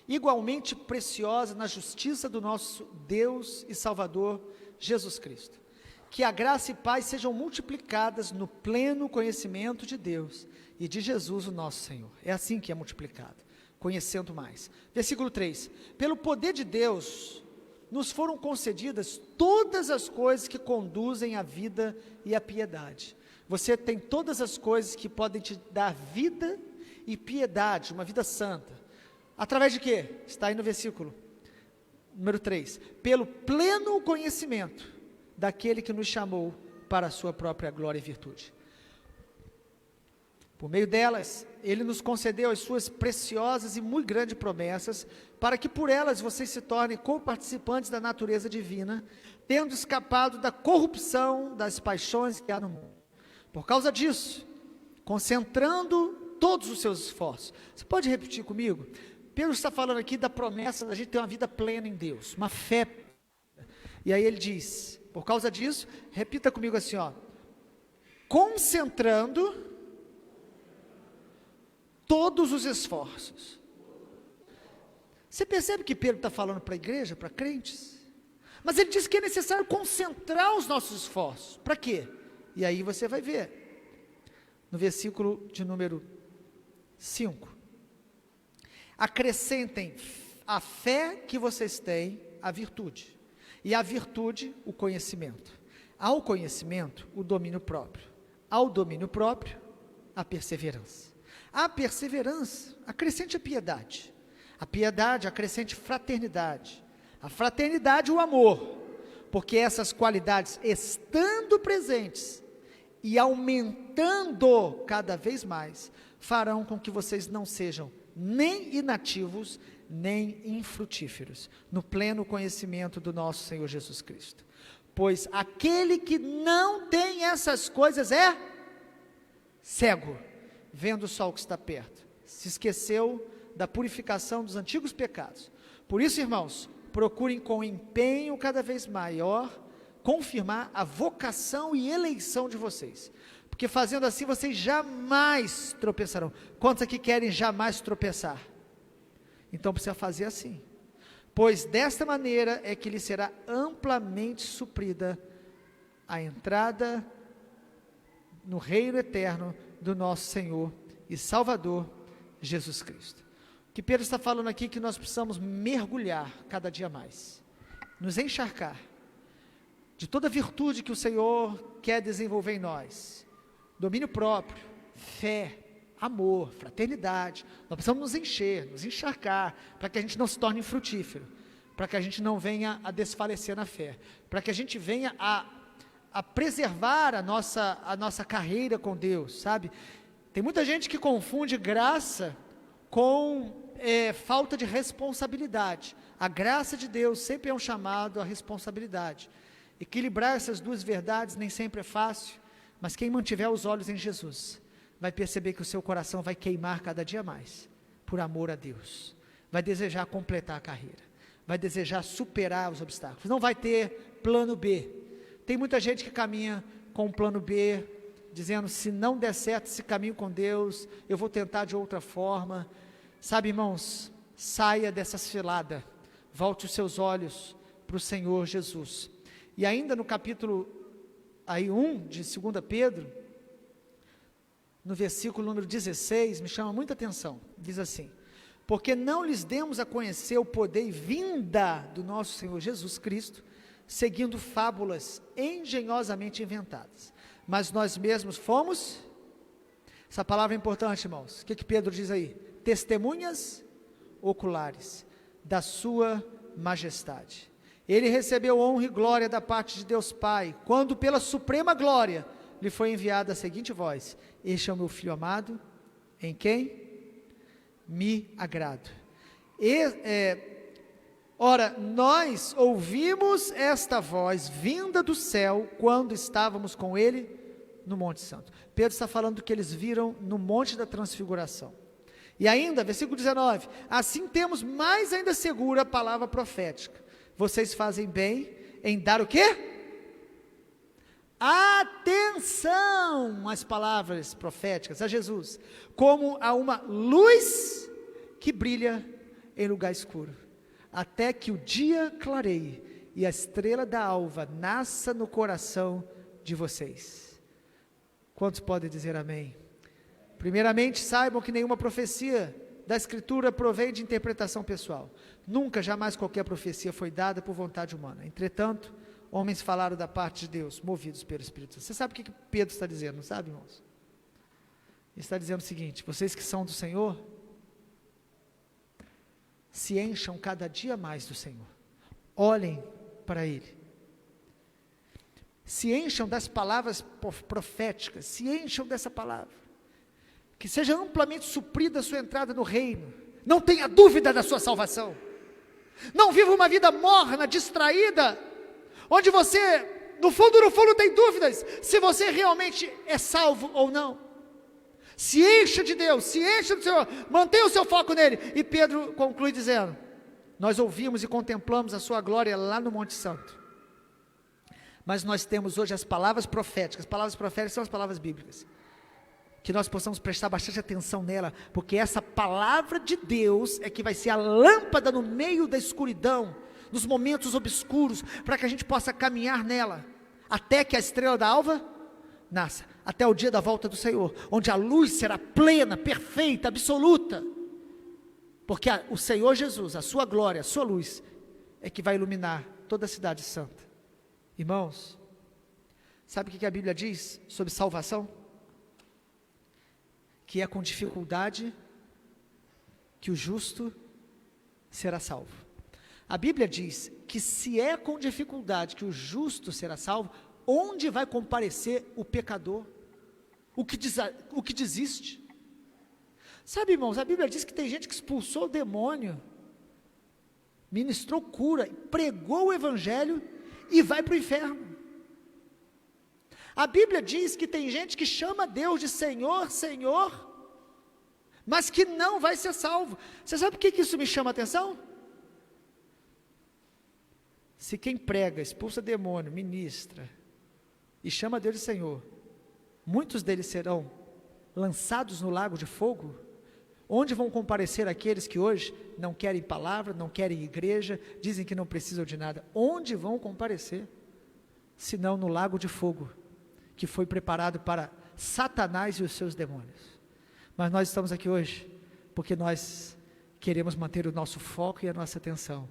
C: igualmente preciosa na justiça do nosso Deus e Salvador Jesus Cristo. Que a graça e paz sejam multiplicadas no pleno conhecimento de Deus e de Jesus o nosso Senhor. É assim que é multiplicado, conhecendo mais. Versículo 3, pelo poder de Deus, nos foram concedidas todas as coisas que conduzem à vida e à piedade. Você tem todas as coisas que podem te dar vida e piedade, uma vida santa. Através de quê? Está aí no versículo número 3. Pelo pleno conhecimento daquele que nos chamou para a sua própria glória e virtude. Por meio delas, Ele nos concedeu as suas preciosas e muito grandes promessas, para que por elas vocês se tornem co-participantes da natureza divina, tendo escapado da corrupção das paixões que há no mundo. Por causa disso, concentrando todos os seus esforços. Você pode repetir comigo? Pedro está falando aqui da promessa da gente ter uma vida plena em Deus, uma fé. E aí ele diz, por causa disso, repita comigo assim, ó, concentrando todos os esforços. Você percebe que Pedro está falando para a igreja, para crentes? Mas ele diz que é necessário concentrar os nossos esforços. Para quê? E aí você vai ver, no versículo de número 5. Acrescentem a fé que vocês têm, a virtude. E a virtude, o conhecimento. Ao conhecimento, o domínio próprio. Ao domínio próprio, a perseverança. A perseverança, acrescente a piedade. A piedade, acrescente fraternidade. A fraternidade, o amor. Porque essas qualidades, estando presentes e aumentando cada vez mais, farão com que vocês não sejam nem inativos, nem infrutíferos, no pleno conhecimento do nosso Senhor Jesus Cristo. Pois aquele que não tem essas coisas é cego, vendo só o que está perto, se esqueceu da purificação dos antigos pecados. Por isso, irmãos, procurem com empenho cada vez maior confirmar a vocação e eleição de vocês, porque fazendo assim vocês jamais tropeçarão. Quantos aqui querem jamais tropeçar? Então precisa fazer assim, pois desta maneira é que lhe será amplamente suprida a entrada no reino eterno do nosso Senhor e Salvador Jesus Cristo. O que Pedro está falando aqui é que nós precisamos mergulhar cada dia mais, nos encharcar de toda virtude que o Senhor quer desenvolver em nós, domínio próprio, fé, amor, fraternidade. Nós precisamos nos encher, nos encharcar, para que a gente não se torne infrutífero, para que a gente não venha a desfalecer na fé, para que a gente venha a preservar a nossa carreira com Deus, sabe? Tem muita gente que confunde graça com falta de responsabilidade. A graça de Deus sempre é um chamado à responsabilidade. Equilibrar essas duas verdades nem sempre é fácil, mas quem mantiver os olhos em Jesus, vai perceber que o seu coração vai queimar cada dia mais, por amor a Deus, vai desejar completar a carreira, vai desejar superar os obstáculos, não vai ter plano B. Tem muita gente que caminha com um plano B, dizendo, se não der certo esse caminho com Deus, eu vou tentar de outra forma. Sabe, irmãos, saia dessa cilada, volte os seus olhos para o Senhor Jesus. E ainda no capítulo 1 de 2 Pedro, no versículo número 16, me chama muita atenção, diz assim, porque não lhes demos a conhecer o poder e vinda do nosso Senhor Jesus Cristo, seguindo fábulas engenhosamente inventadas, mas nós mesmos fomos, essa palavra é importante, irmãos, o que Pedro diz aí? Testemunhas oculares da sua majestade. Ele recebeu honra e glória da parte de Deus Pai, quando pela suprema glória lhe foi enviada a seguinte voz: este é o meu filho amado, em quem me agrado. Ora, nós ouvimos esta voz vinda do céu, quando estávamos com ele no Monte Santo. Pedro está falando do que eles viram no Monte da Transfiguração. E ainda, versículo 19, assim temos mais ainda segura a palavra profética. Vocês fazem bem em dar o quê? Atenção às palavras proféticas, a Jesus, como a uma luz que brilha em lugar escuro, até que o dia clareie e a estrela da alva nasça no coração de vocês. Quantos podem dizer amém? Primeiramente, saibam que nenhuma profecia da Escritura provém de interpretação pessoal. Nunca, jamais qualquer profecia foi dada por vontade humana. Entretanto, homens falaram da parte de Deus, movidos pelo Espírito Santo. Você sabe o que Pedro está dizendo, não sabe, irmãos? Ele está dizendo o seguinte: vocês que são do Senhor, se encham cada dia mais do Senhor. Olhem para Ele. Se encham das palavras proféticas, se encham dessa palavra. Que seja amplamente suprida a sua entrada no reino. Não tenha dúvida da sua salvação. Não viva uma vida morna, distraída, onde você, no fundo, tem dúvidas se você realmente é salvo ou não. Se encha de Deus, se encha do Senhor, mantenha o seu foco nele. E Pedro conclui dizendo: nós ouvimos e contemplamos a sua glória lá no Monte Santo. Mas nós temos hoje as palavras proféticas. As palavras proféticas são as palavras bíblicas. Que nós possamos prestar bastante atenção nela, porque essa palavra de Deus é que vai ser a lâmpada no meio da escuridão, nos momentos obscuros, para que a gente possa caminhar nela, até que a estrela da alva nasça, até o dia da volta do Senhor, onde a luz será plena, perfeita, absoluta, porque o Senhor Jesus, a sua glória, a sua luz, é que vai iluminar toda a cidade santa. Irmãos, sabe o que a Bíblia diz sobre salvação? Que é com dificuldade que o justo será salvo. A Bíblia diz que se é com dificuldade que o justo será salvo, onde vai comparecer o pecador, o que desiste? Sabe, irmãos, a Bíblia diz que tem gente que expulsou o demônio, ministrou cura, pregou o evangelho e vai para o inferno. A Bíblia diz que tem gente que chama Deus de Senhor, Senhor, mas que não vai ser salvo. Você sabe por que isso me chama a atenção? Se quem prega, expulsa demônio, ministra e chama Deus de Senhor, muitos deles serão lançados no lago de fogo, onde vão comparecer aqueles que hoje não querem palavra, não querem igreja, dizem que não precisam de nada. Onde vão comparecer? Senão no lago de fogo, que foi preparado para Satanás e os seus demônios. Mas nós estamos aqui hoje porque nós queremos manter o nosso foco e a nossa atenção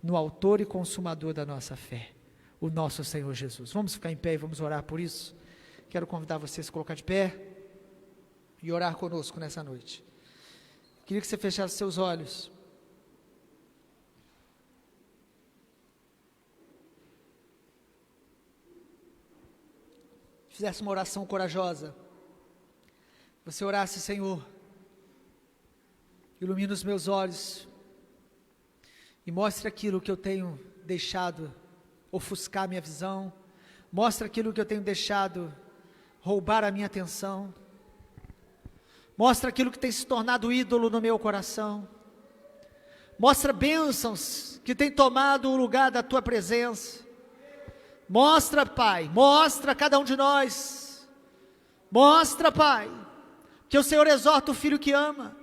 C: no autor e consumador da nossa fé, o nosso Senhor Jesus. Vamos ficar em pé e vamos orar por isso. Quero convidar vocês a se colocar de pé e orar conosco nessa noite. Queria que você fechasse seus olhos. Fizesse uma oração corajosa. Você orasse: Senhor, ilumina os meus olhos e mostre aquilo que eu tenho deixado ofuscar minha visão, mostra aquilo que eu tenho deixado roubar a minha atenção, mostra aquilo que tem se tornado ídolo no meu coração, mostra bênçãos que tem tomado o lugar da Tua presença. Mostra, Pai, mostra a cada um de nós, mostra, Pai, que o Senhor exorta o filho que ama,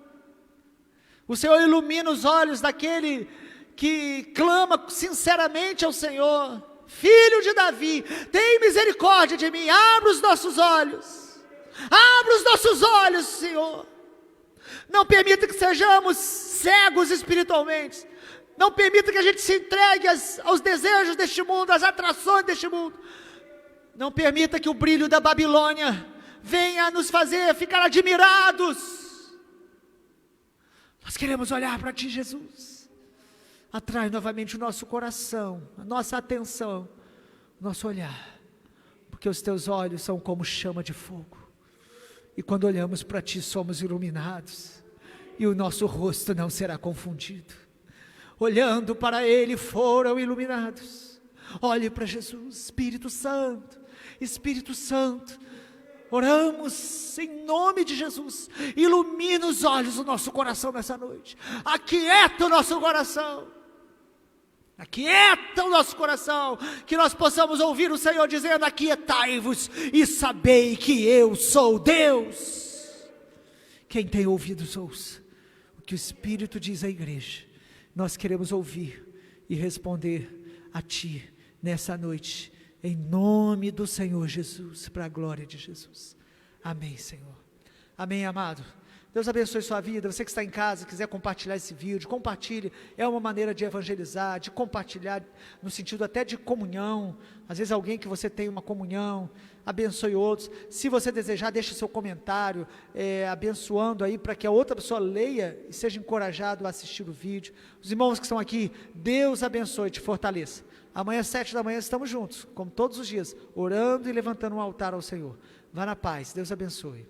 C: o Senhor ilumina os olhos daquele que clama sinceramente ao Senhor: Filho de Davi, tem misericórdia de mim, abra os nossos olhos, Senhor, não permita que sejamos cegos espiritualmente, não permita que a gente se entregue aos desejos deste mundo, às atrações deste mundo. Não permita que o brilho da Babilônia venha nos fazer ficar admirados. Nós queremos olhar para Ti, Jesus. Atrai novamente o nosso coração, a nossa atenção, o nosso olhar, porque os Teus olhos são como chama de fogo. E quando olhamos para Ti, somos iluminados, e o nosso rosto não será confundido. Olhando para Ele, foram iluminados. Olhe para Jesus. Espírito Santo, Espírito Santo, oramos em nome de Jesus, ilumina os olhos do nosso coração nessa noite, aquieta o nosso coração, aquieta o nosso coração, que nós possamos ouvir o Senhor dizendo: aquietai-vos e sabei que eu sou Deus. Quem tem ouvidos ouça o que o Espírito diz à igreja. Nós queremos ouvir e responder a Ti nessa noite, em nome do Senhor Jesus, para a glória de Jesus. Amém, Senhor. Amém, amado. Deus abençoe sua vida. Você que está em casa, quiser compartilhar esse vídeo, compartilhe. É uma maneira de evangelizar, de compartilhar, no sentido até de comunhão. Às vezes alguém que você tem uma comunhão, abençoe outros. Se você desejar, deixe seu comentário, abençoando aí, para que a outra pessoa leia e seja encorajado a assistir o vídeo. Os irmãos que estão aqui, Deus abençoe, te fortaleça. Amanhã às 7 da manhã estamos juntos, como todos os dias, orando e levantando um altar ao Senhor. Vá na paz, Deus abençoe.